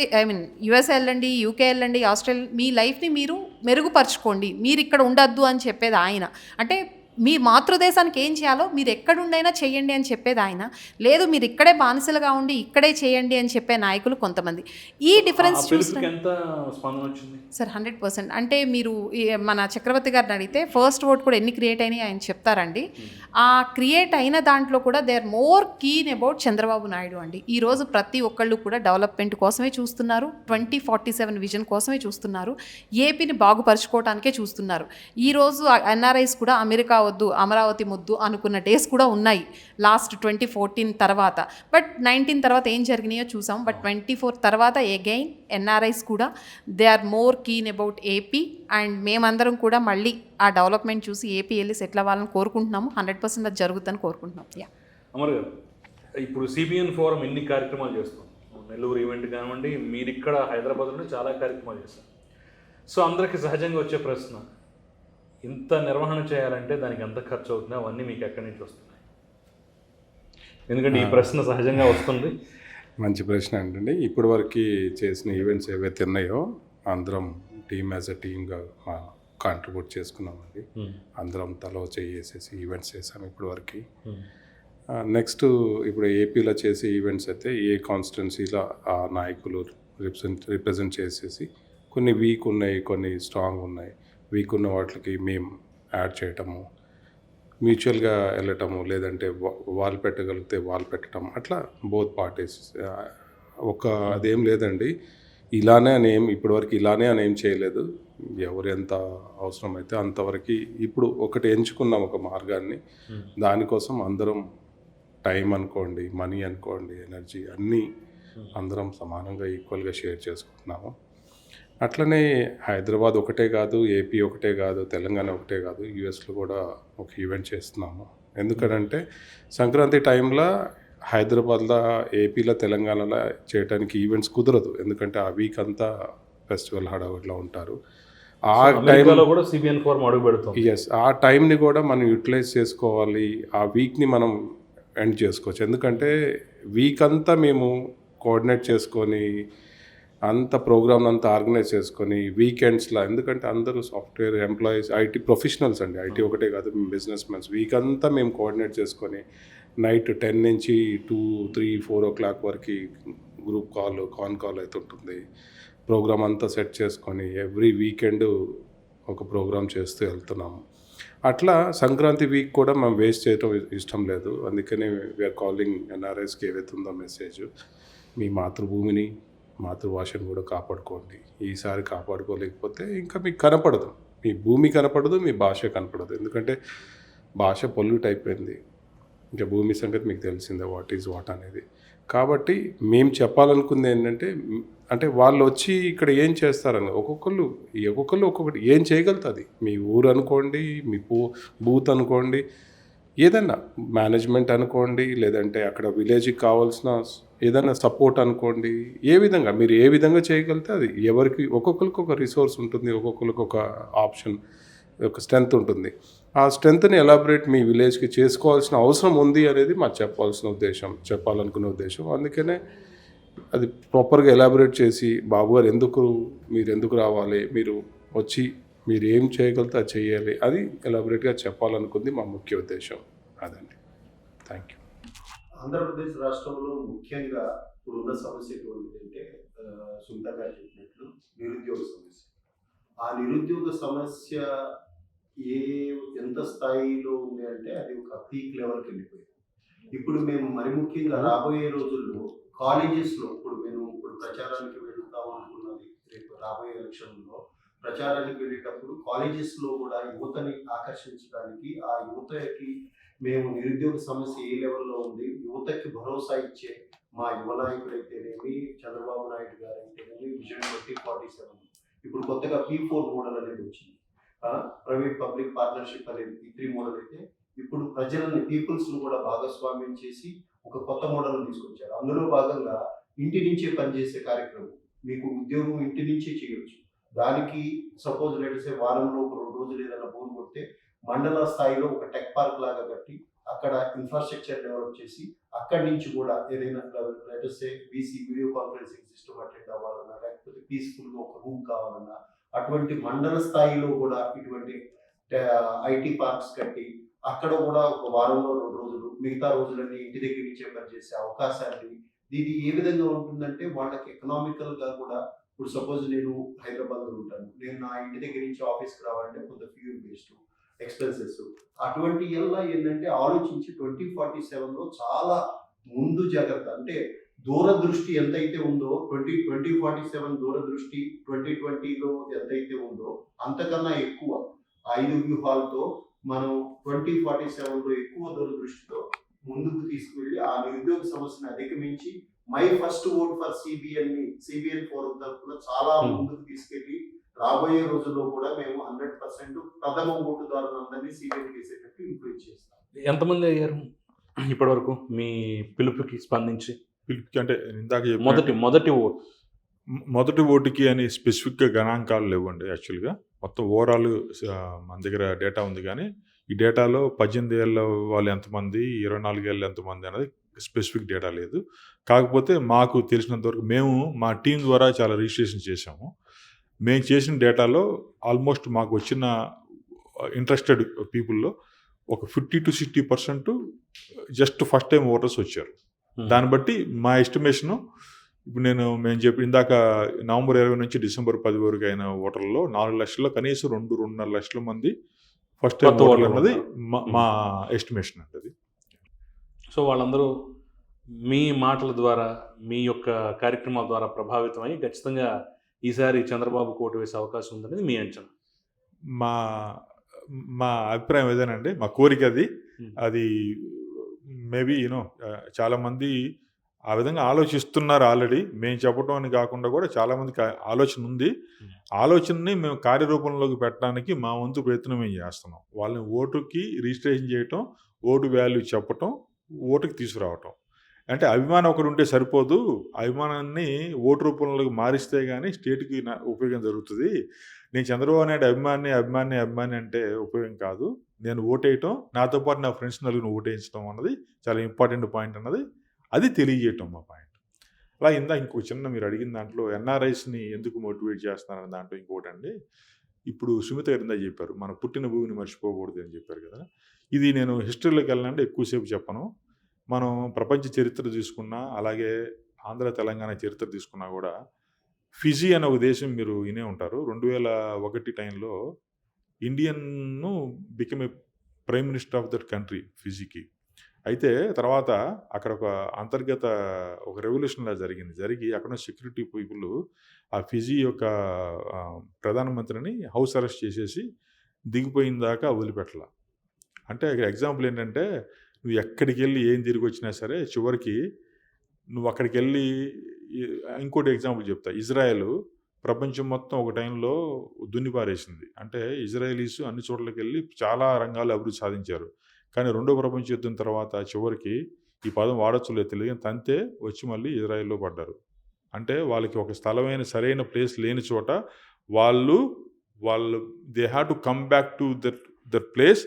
యుఎస్ వెళ్ళండి, యూకే వెళ్ళండి, ఆస్ట్రేలియా, మీ లైఫ్ని మీరు మెరుగుపరచుకోండి, మీరు ఇక్కడ ఉండొద్దు అని చెప్పేది ఆయన. అంటే మీ మాతృదేశానికి ఏం చేయాలో మీరు ఎక్కడుండైనా చేయండి అని చెప్పేది ఆయన. లేదు మీరు ఇక్కడే బానిసలుగా ఉండి ఇక్కడే చేయండి అని చెప్పే నాయకులు కొంతమంది. ఈ డిఫరెన్స్ ఎంత స్పందన వచ్చింది సార్? 100%. అంటే మీరు మన చక్రవర్తి గారిని అడిగితే ఫస్ట్ ఓట్ కూడా ఎన్ని క్రియేట్ అయినాయి ఆయన చెప్తారండి. ఆ క్రియేట్ అయిన దాంట్లో కూడా they are more keen about Chandrababu Naidu అండి. ఈరోజు ప్రతి ఒక్కళ్ళు కూడా డెవలప్మెంట్ కోసమే చూస్తున్నారు, 2047 విజన్ కోసమే చూస్తున్నారు, ఏపీని బాగుపరుచుకోవడానికే చూస్తున్నారు. ఈరోజు ఎన్ఆర్ఐస్ కూడా అమెరికా వద్దు, అమరావతి ముద్దు అనుకున్న డేస్ కూడా ఉన్నాయి లాస్ట్ 2014 తర్వాత. బట్ 19 తర్వాత ఏం జరిగినాయో చూసాం. బట్ 24 తర్వాత అగైన్ ఎన్ఆర్ఐస్ కూడా they are more keen about AP. And మేమందరం కూడా మళ్ళీ ఆ డెవలప్మెంట్ చూసి ఏపీ వెళ్ళి సెటిల్ అవ్వాలని కోరుకుంటున్నాము. 100% అది జరుగుతుందని కోరుకుంటున్నాం. అమర్ గారు, ఇప్పుడు సిబిఎన్ ఫోరం ఎన్ని కార్యక్రమాలు చేస్తాం, నెల్లూరు ఈవెంట్ కానివ్వండి, మీరు ఇక్కడ హైదరాబాద్లో చాలా కార్యక్రమాలు చేస్తారు. సో అందరికీ సహజంగా వచ్చే ప్రశ్న, ఇంత నిర్వహణ చేయాలంటే దానికి ఎంత ఖర్చు అవుతుంది, అవన్నీ మీకు ఎక్కడి నుంచి వస్తున్నాయి? ఎందుకంటే ఈ ప్రశ్న సహజంగా వస్తుంది. మంచి ప్రశ్న అండి. ఇప్పటి వరకు చేసిన ఈవెంట్స్ ఏవైతే ఉన్నాయో అందరం టీమ్ యాజ్ అ టీమ్గా కాంట్రిబ్యూట్ చేసుకున్నామండి. అందరం తలో చేసేసి ఈవెంట్స్ చేసాము ఇప్పటి వరకు. నెక్స్ట్ ఇప్పుడు ఏపీలో చేసే ఈవెంట్స్ అయితే ఏ కాన్స్టిట్యున్సీలో ఆ నాయకులు రిప్రజెంట్ చేసేసి కొన్ని వీక్ ఉన్నాయి, కొన్ని స్ట్రాంగ్ ఉన్నాయి. వీక్ ఉన్న వాటికి మేము యాడ్ చేయటము, మ్యూచువల్గా వెళ్ళటము, లేదంటే వాల్ పెట్టగలిగితే వాల్ పెట్టడం, అట్లా బోత్ పార్టీస్. ఒక అదేం లేదండి, ఇలానే అని ఇప్పటివరకు ఇలానే అని ఏం చేయలేదు. ఎవరు ఎంత అవసరమైతే అంతవరకు ఇప్పుడు ఒకటి ఎంచుకున్నాం ఒక మార్గాన్ని. దానికోసం అందరం టైం అనుకోండి, మనీ అనుకోండి, ఎనర్జీ అన్నీ అందరం సమానంగా ఈక్వల్గా షేర్ చేసుకుంటున్నాము. అట్లనే హైదరాబాద్ ఒకటే కాదు, ఏపీ ఒకటే కాదు, తెలంగాణ ఒకటే కాదు, యూఎస్లో కూడా ఒక ఈవెంట్ చేస్తున్నాము. ఎందుకంటే సంక్రాంతి టైంలో హైదరాబాద్లో, ఏపీలో, తెలంగాణలో చేయడానికి ఈవెంట్స్ కుదరదు. ఎందుకంటే ఆ వీక్ అంతా ఫెస్టివల్ హడావుడిలో ఉంటారు. ఆ టైం అమెరికాలో కూడా సిబిఎన్ ఫోరం అడుగు పెడుతుంది. ఎస్, ఆ టైంని కూడా మనం యూటిలైజ్ చేసుకోవాలి, ఆ వీక్ని మనం ఎండ్ చేసుకోవచ్చు. ఎందుకంటే వీక్ అంతా మేము కోఆర్డినేట్ చేసుకొని అంత ప్రోగ్రామ్ అంతా ఆర్గనైజ్ చేసుకొని వీకెండ్స్లో, ఎందుకంటే అందరూ సాఫ్ట్వేర్ ఎంప్లాయీస్, ఐటీ ప్రొఫెషనల్స్ అండి, ఐటీ ఒకటే కాదు, బిజినెస్ మెన్స్. వీక్ అంతా మేము కోఆర్డినేట్ చేసుకొని నైట్ 10 నుంచి 2, 3, 4 o'clock వరకు గ్రూప్ కాన్ కాల్ అయితే ఉంటుంది. ప్రోగ్రామ్ అంతా సెట్ చేసుకొని ఎవ్రీ వీకెండ్ ఒక ప్రోగ్రామ్ చేస్తూ వెళ్తున్నాము. అట్లా సంక్రాంతి వీక్ కూడా మేము వేస్ట్ చేయడం ఇష్టం లేదు. అందుకనే వీఆర్ కాలింగ్ ఎన్ఆర్ఐస్కి ఏవైతే ఉందో మెసేజ్, మీ మాతృభూమిని, మాతృభాషను కూడా కాపాడుకోండి. ఈసారి కాపాడుకోలేకపోతే ఇంకా మీకు కనపడదు, మీ భూమి కనపడదు, మీ భాష కనపడదు. ఎందుకంటే భాష పొల్యూట్ అయిపోయింది, ఇంకా భూమి సంగతి మీకు తెలిసిందే, వాట్ ఈజ్ వాట్ అనేది. కాబట్టి మేము చెప్పాలనుకుంది ఏంటంటే, అంటే వాళ్ళు వచ్చి ఇక్కడ ఏం చేస్తారని ఒక్కొక్కరు ఒక్కొక్కటి ఏం చేయగలుగుతుంది. మీ ఊరు అనుకోండి, మీ బూత్ అనుకోండి, ఏదన్నా మేనేజ్మెంట్ అనుకోండి, లేదంటే అక్కడ విలేజ్కి కావాల్సిన ఏదైనా సపోర్ట్ అనుకోండి, ఏ విధంగా చేయగలిగితే అది. ఎవరికి ఒక్కొక్కరికి ఒక రిసోర్స్ ఉంటుంది, ఒక్కొక్కరికి ఒక ఆప్షన్, ఒక స్ట్రెంగ్త్ ఉంటుంది. ఆ స్ట్రెంగ్త్ని ఎలాబరేట్ మీ విలేజ్కి చేసుకోవాల్సిన అవసరం ఉంది అనేది మాకు చెప్పాలనుకునే ఉద్దేశం. అందుకనే అది ప్రాపర్గా ఎలాబరేట్ చేసి, బాబు గారు మీరు ఎందుకు రావాలి, మీరు వచ్చి మీరు ఏం చేయగలిగితే అది చేయాలి, అది ఎలాబరేట్గా చెప్పాలనుకుంది మా ముఖ్య ఉద్దేశం. అదండి. Thank you. ఆంధ్రప్రదేశ్ రాష్ట్రంలో ముఖ్యంగా ఇప్పుడున్న సమస్య ఎటువంటిదంటే, సునీత గారు చెప్పినట్లు నిరుద్యోగ సమస్య. ఆ నిరుద్యోగ సమస్య ఎంత స్థాయిలో ఉంది అంటే అది ఒక పీక్ లెవెల్కి వెళ్ళిపోయింది. ఇప్పుడు మేము మరి ముఖ్యంగా రాబోయే రోజుల్లో కాలేజెస్లో ఇప్పుడు ప్రచారానికి వెళ్తాం అనుకున్నది, రేపు రాబోయే ఎలక్షన్లో ప్రచారానికి వెళ్ళేటప్పుడు కాలేజెస్లో కూడా యువతని ఆకర్షించడానికి, ఆ యువతకి మేము నిరుద్యోగ సమస్య ఏ లెవెల్లో ఉంది, యువతకి భరోసా ఇచ్చే మా యువ నాయకుడు అయితేనేమి, చంద్రబాబు నాయుడు గారు అయితేనేమి, విజన్ 2047, ఇప్పుడు కొత్తగా P4 మోడల్ అనేది వచ్చింది, ప్రైవేట్ పబ్లిక్ పార్ట్నర్షిప్ అనేది P3 మోడల్ అయితే, ఇప్పుడు పీపుల్స్ను కూడా భాగస్వామ్యం చేసి ఒక కొత్త మోడల్ తీసుకొచ్చారు. అందులో భాగంగా ఇంటి నుంచే పనిచేసే కార్యక్రమం, మీకు ఉద్యోగం ఇంటి నుంచే చేయొచ్చు. దానికి సపోజ్ లెట్సే వారంలో ఒక 2 రోజులు ఏదైనా బోర్ కొడితే మండల స్థాయిలో ఒక టెక్ పార్క్ లాగా కట్టి అక్కడ ఇన్ఫ్రాస్ట్రక్చర్ డెవలప్ చేసి అక్కడి నుంచి కూడా ఏదైనా let's say video conferencing system attend అవ్వాలన్నా, లేకపోతే పీస్ఫుల్గా ఒక రూమ్ కావాలన్నా, అటువంటి మండల స్థాయిలో కూడా ఇటువంటి ఐటీ పార్క్స్ కట్టి అక్కడ కూడా ఒక వారంలో 2 రోజులు, మిగతా రోజులన్నీ ఇంటి దగ్గర నుంచే పనిచేసే అవకాశాన్ని, ఇది ఏ విధంగా ఉంటుందంటే వాళ్ళకి ఎకనామికల్గా కూడా, ఇప్పుడు సపోజ్ నేను హైదరాబాద్లో ఉంటాను, నేను నా ఇంటి దగ్గర నుంచి ఆఫీస్కి రావాలంటే కొంత ఫ్యూల్ వేస్ట్, ఎక్స్పెన్సెస్, అటువంటి ఎలా ఏంటంటే ఆలోచించి 2047లో చాలా ముందు జాగ్రత్త, అంటే దూరదృష్టి ఎంతైతే ఉందో 2047 దూరదృష్టి 2020లో ఎంతైతే ఉందో అంతకన్నా ఎక్కువ 5 వ్యూహాలతో మనం 2047లో ఎక్కువ దూరదృష్టితో ముందుకు తీసుకువెళ్ళి ఆ నిరుద్యోగ సమస్యను అధిగమించి my first vote for CBN forum తరఫున చాలా ముందుకు తీసుకెళ్ళి రాబోయే రోజుల్లో కూడా మేము 100% ప్రథమ ఓటుదారులందరినీ సిబిఎన్ వేసేటట్టు ఇంప్రూవ్ చేస్తాం. ఎంతమంది అయ్యారు ఇప్పటి వరకు మీ పిలుపుకి స్పందించి? అంటే ఇందాక మొదటి ఓటుకి అని స్పెసిఫిక్గా గణాంకాలు లేవండి. యాక్చువల్గా మొత్తం ఓవరాల్ మన దగ్గర డేటా ఉంది, కానీ ఈ డేటాలో 18 ఏళ్ళ వాళ్ళు ఎంతమంది, 24 ఏళ్ళు ఎంతమంది అనేది స్పెసిఫిక్ డేటా లేదు. కాకపోతే మాకు తెలిసినంతవరకు మేము మా టీం ద్వారా చాలా రిజిస్ట్రేషన్ చేశాము. మేము చేసిన డేటాలో ఆల్మోస్ట్ మాకు వచ్చిన ఇంట్రెస్టెడ్ పీపుల్లో ఒక 50 to 60% just first time voters వచ్చారు. దాన్ని బట్టి మా ఎస్టిమేషను, ఇప్పుడు మేము చెప్పి ఇందాక నవంబర్ 20 నుంచి డిసెంబర్ 10 వరకు అయిన ఓటర్లలో 4 లక్షల్లో కనీసం 2-2.5 లక్షల మంది ఫస్ట్ టైం ఓటర్లు అన్నది మా ఎస్టిమేషన్ అంటది. సో వాళ్ళందరూ మీ మాటల ద్వారా, మీ యొక్క కార్యక్రమాల ద్వారా ప్రభావితమై ఖచ్చితంగా ఈసారి చంద్రబాబు ఓటు వేసే అవకాశం ఉందనేది మీ అంచనా? మా అభిప్రాయం ఏదేనండి, మా కోరిక అది మేబీ చాలామంది ఆ విధంగా ఆలోచిస్తున్నారు ఆల్రెడీ. మేము చెప్పడం అని కాకుండా కూడా చాలామందికి ఆలోచన ఉంది. ఆలోచనని మేము కార్యరూపంలోకి పెట్టడానికి మా వంతు ప్రయత్నం మేము చేస్తున్నాం. వాళ్ళని ఓటుకి రిజిస్ట్రేషన్ చేయటం, ఓటు వాల్యూ చెప్పటం, ఓటుకి తీసుకురావటం. అంటే అభిమానం ఒకటి ఉంటే సరిపోదు. అభిమానాన్ని ఓటు రూపంలోకి మారిస్తే గానీ స్టేట్‌కి ఉపయోగం జరుగుతది. నేను చంద్రబాబు నాయుడు అభిమాని అంటే ఉపయోగం కాదు. నేను ఓటేయటం, నాతో పాటు నా ఫ్రెండ్స్ నలుగురిని ఓటేయించడం అన్నది చాలా ఇంపార్టెంట్ పాయింట్ అన్నది అది తెలియజేయటం మా పాయింట్. అలా ఇంకో చిన్న మీరు అడిగిన దాంట్లో ఎన్ఆర్ఐస్‌ని ఎందుకు మోటివేట్ చేస్తున్నారన్న దాంట్లో ఇంకోటండి. ఇప్పుడు సుమిత గారు ఇందాక చెప్పారు. మన పుట్టిన భూమిని మర్చిపోకూడదు అని చెప్పారు కదా! ఇది నేను హిస్టరీలోకి వెళ్ళాలంటే ఎక్కువసేపు చెప్పను. మనం ప్రపంచ చరిత్ర తీసుకున్నా, అలాగే ఆంధ్ర, తెలంగాణ చరిత్ర తీసుకున్నా కూడా ఫిజీ అనే ఒక దేశం మీరు వినే ఉంటారు. 2001 టైంలో ఇండియన్‌ను become a prime minister of that country ఫిజీకి. అయితే తర్వాత అక్కడ ఒక రెవల్యూషన్‌లా జరిగి అక్కడున్న సెక్యూరిటీ పీపుల్ ఆ ఫిజీ యొక్క ప్రధానమంత్రిని హౌస్ అరెస్ట్ చేసేసి దిగిపోయిన దాకా వదిలిపెట్టల. అంటే ఇక్కడ ఎగ్జాంపుల్ ఏంటంటే, నువ్వు ఎక్కడికెళ్ళి ఏం తిరిగొచ్చినా సరే చివరికి నువ్వు అక్కడికెళ్ళి ఇంకోటి ఎగ్జాంపుల్ చెప్తా. ఇజ్రాయెల్ ప్రపంచం మొత్తం ఒక టైంలో దున్నిపారేసింది. అంటే ఇజ్రాయలీస్ అన్ని చోట్లకెళ్ళి చాలా రంగాల్లో అభివృద్ధి సాధించారు. కానీ రెండో ప్రపంచ యుద్ధం తర్వాత చివరికి ఈ పదం వాడొచ్చో లేదో తెలియదు కానీ తంతే వచ్చి మళ్ళీ ఇజ్రాయెల్‌లో పడ్డారు. అంటే వాళ్ళకి ఒక స్థలమైన సరైన ప్లేస్ లేని చోట వాళ్ళు they have to come back to that place.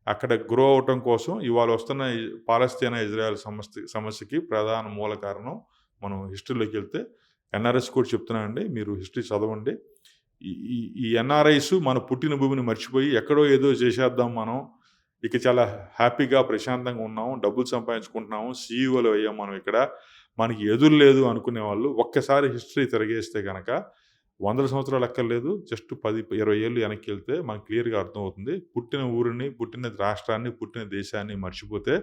అక్కడ గ్రో అవ్వటం కోసం ఇవాళ వస్తున్న పాలస్తీనా ఇజ్రాయెల్ సమస్యకి ప్రధాన మూల కారణం మనం హిస్టరీలోకి వెళ్తే ఎన్ఆర్ఐస్ కూడా చెప్తున్నానండి. మీరు హిస్టరీ చదవండి. ఈ ఎన్ఆర్ఐస్ మన పుట్టిన భూమిని మర్చిపోయి ఎక్కడో ఏదో చేసేద్దాం మనం, ఇక చాలా హ్యాపీగా ప్రశాంతంగా ఉన్నాము, డబ్బులు సంపాదించుకుంటున్నాము, సీఈఓలు అయ్యాం మనం, ఇక్కడ మనకి ఎదురు లేదు అనుకునే వాళ్ళు ఒక్కసారి హిస్టరీ తిరగేస్తే కనుక 100 సంవత్సరాలు అక్కర్లేదు, జస్ట్ 10-20 ఏళ్ళు వెనక్కి వెళ్తే మనకు క్లియర్గా అర్థమవుతుంది. పుట్టిన ఊరిని, పుట్టిన రాష్ట్రాన్ని, పుట్టిన దేశాన్ని మర్చిపోతే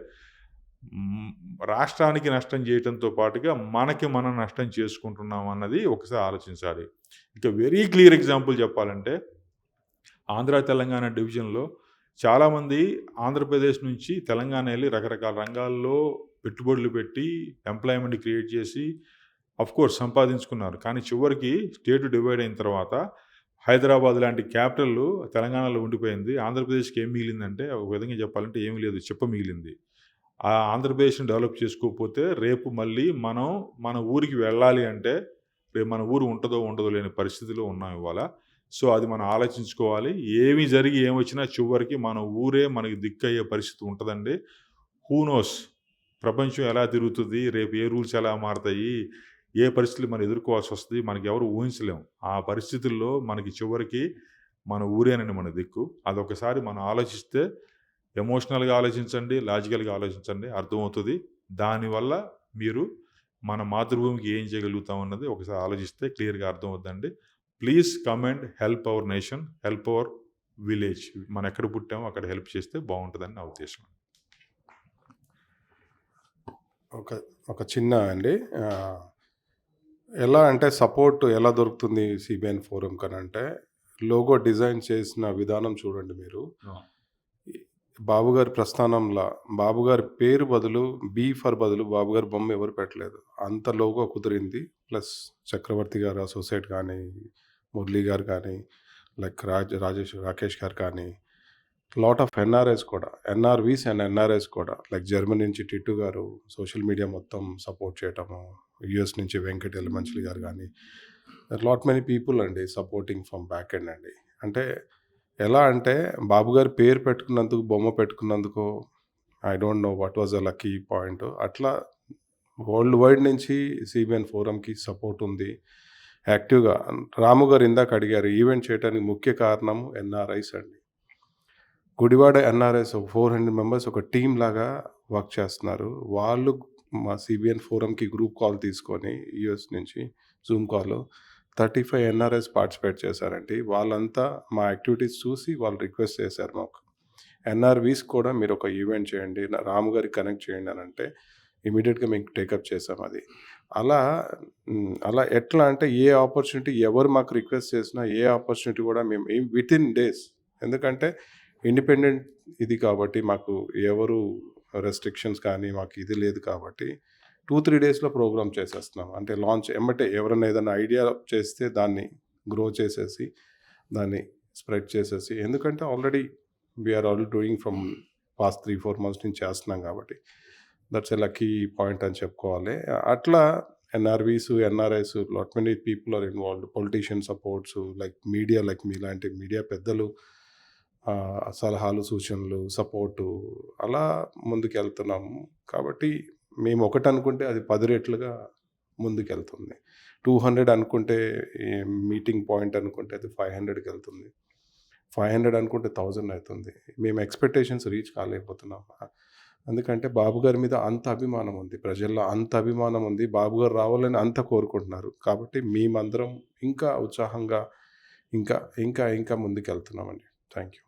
రాష్ట్రానికి నష్టం చేయడంతో పాటుగా మనకి మనం నష్టం చేసుకుంటున్నాం అన్నది ఒకసారి ఆలోచించాలి. ఇక వెరీ క్లియర్ ఎగ్జాంపుల్ చెప్పాలంటే ఆంధ్ర తెలంగాణ డివిజన్లో చాలామంది ఆంధ్రప్రదేశ్ నుంచి తెలంగాణ వెళ్ళి రకరకాల రంగాల్లో పెట్టుబడులు పెట్టి ఎంప్లాయ్మెంట్ క్రియేట్ చేసి కోర్స్ సంపాదించుకున్నారు. కానీ చివరికి స్టేట్ డివైడ్ అయిన తర్వాత హైదరాబాద్ లాంటి క్యాపిటల్ తెలంగాణలో ఉండిపోయింది. ఆంధ్రప్రదేశ్కి ఏం మిగిలిందంటే ఒక విధంగా చెప్పాలంటే ఏమీ లేదు, మిగిలింది. ఆ ఆంధ్రప్రదేశ్ని డెవలప్ చేసుకోకపోతే రేపు మళ్ళీ మనం మన ఊరికి వెళ్ళాలి అంటే రేపు మన ఊరు ఉండదో లేని పరిస్థితిలో ఉన్నాం ఇవాళ. సో అది మనం ఆలోచించుకోవాలి. ఏమి జరిగి ఏమొచ్చినా చివరికి మన ఊరే మనకి దిక్కయ్యే పరిస్థితి ఉంటుందండి. హూ నోస్ ప్రపంచం ఎలా తిరుగుతుంది, రేపు ఏ రూల్స్ ఎలా మారుతాయి, ఏ పరిస్థితులు మనం ఎదుర్కోవాల్సి వస్తుంది మనకి ఎవరు ఊహించలేము. ఆ పరిస్థితుల్లో మనకి చివరికి మన ఊరేనండి మన దిక్కు. అదొకసారి మనం ఆలోచిస్తే, ఎమోషనల్గా ఆలోచించండి, లాజికల్గా ఆలోచించండి, అర్థమవుతుంది. దానివల్ల మీరు మన మాతృభూమికి ఏం చేయగలుగుతాం అన్నది ఒకసారి ఆలోచిస్తే క్లియర్గా అర్థమవుతుందండి. Please come and help our nation, help our village. మనం ఎక్కడ పుట్టామో అక్కడ హెల్ప్ చేస్తే బాగుంటుందని నా ఉద్దేశం. ఒక చిన్న అండి, ఎలా అంటే సపోర్ట్ ఎలా దొరుకుతుంది సిబిఎన్ ఫోరం కనంటే, లోగో డిజైన్ చేసిన విధానం చూడండి మీరు. బాబుగారి ప్రస్థానంలో బాబుగారి పేరు బదులు బదులు బాబుగారి బొమ్మ ఎవరు పెట్టలేదు. అంత లోగో కుదిరింది. ప్లస్ చక్రవర్తి గారు అసోసియేట్ కానీ, మురళీ గారు కానీ, లైక్ రాకేష్ గారు కానీ, లాట్ ఆఫ్ ఎన్ఆర్ఐస్ కూడా, ఎన్ఆర్వీస్ అండ్ ఎన్ఆర్ఐస్ కూడా, లైక్ జర్మనీ నుంచి టిట్టు గారు సోషల్ మీడియా మొత్తం సపోర్ట్ చేయటము, యుఎస్ నుంచి వెంకట్ ఎలమంచిలి గారు కానీ, లాట్ మెనీ పీపుల్ అండి సపోర్టింగ్ ఫ్రమ్ బ్యాక్ ఎండ్ అండి. అంటే ఎలా అంటే బాబు గారి పేరు పెట్టుకున్నందుకు, బొమ్మ పెట్టుకున్నందుకు I don't know what was a lucky point. అట్లా వరల్డ్ వైడ్ నుంచి సిబిఎన్ ఫోరంకి సపోర్ట్ ఉంది యాక్టివ్గా. రాము గారు ఇందాక అడిగారు, ఈవెంట్ చేయడానికి ముఖ్య కారణం ఎన్ఆర్ఐస్ అండి. గుడివాడ ఎన్ఆర్ఐస్ 400 మెంబర్స్ ఒక టీమ్ లాగా వర్క్ చేస్తున్నారు. వాళ్ళు మా సిబిఎన్ ఫోరంకి గ్రూప్ కాల్ తీసుకొని యూఎస్ నుంచి జూమ్ కాల్ 35 ఎన్ఆర్ఐస్ పార్టిసిపేట్ చేశారండి. వాళ్ళంతా మా యాక్టివిటీస్ చూసి వాళ్ళు రిక్వెస్ట్ చేశారు మాకు, ఎన్ఆర్వీస్ కూడా మీరు ఒక ఈవెంట్ చేయండి, రాము గారికి కనెక్ట్ చేయండి అని అంటే ఇమీడియట్గా మేము టేకప్ చేసాం అది. అలా ఎట్లా అంటే ఏ ఆపర్చునిటీ ఎవరు మాకు రిక్వెస్ట్ చేసినా ఏ ఆపర్చునిటీ కూడా మేము విత్ ఇన్ డేస్, ఎందుకంటే ఇండిపెండెంట్ ఇది కాబట్టి మాకు ఎవరు రెస్ట్రిక్షన్స్ కానీ మాకు ఇది లేదు కాబట్టి 2-3 డేస్లో ప్రోగ్రామ్ చేసేస్తున్నాం. అంటే లాంచ్ ఎమ్మటే ఎవరైనా ఏదైనా ఐడియా చేస్తే దాన్ని గ్రో చేసేసి దాన్ని స్ప్రెడ్ చేసేసి, ఎందుకంటే already we're already doing from past 3-4 months నుంచి చేస్తున్నాం కాబట్టి దట్స్ ఎ లక్కీ పాయింట్ అని చెప్పుకోవాలి. అట్లా NRVs, NRIs, lot many people are involved. Politician supports, like media, like మీలాంటి మీడియా పెద్దలు సలహాలు, సూచనలు, సపోర్టు, అలా ముందుకెళ్తున్నాము. కాబట్టి మేము ఒకటి అనుకుంటే అది 10 రెట్లుగా ముందుకెళ్తుంది. 200 అనుకుంటే మీటింగ్ పాయింట్ అనుకుంటే అది 500కి వెళ్తుంది. 500 అనుకుంటే 1000 అవుతుంది. మేము ఎక్స్పెక్టేషన్స్ రీచ్ కాలేకపోతున్నాం. ఎందుకంటే బాబు గారి మీద అంత అభిమానం ఉంది, ప్రజల్లో అంత అభిమానం ఉంది, బాబు గారు రావాలని అంత కోరుకుంటున్నారు. కాబట్టి మేమందరం ఇంకా ఉత్సాహంగా ఇంకా ఇంకా ఇంకా ముందుకెళ్తున్నామండి. Thank you.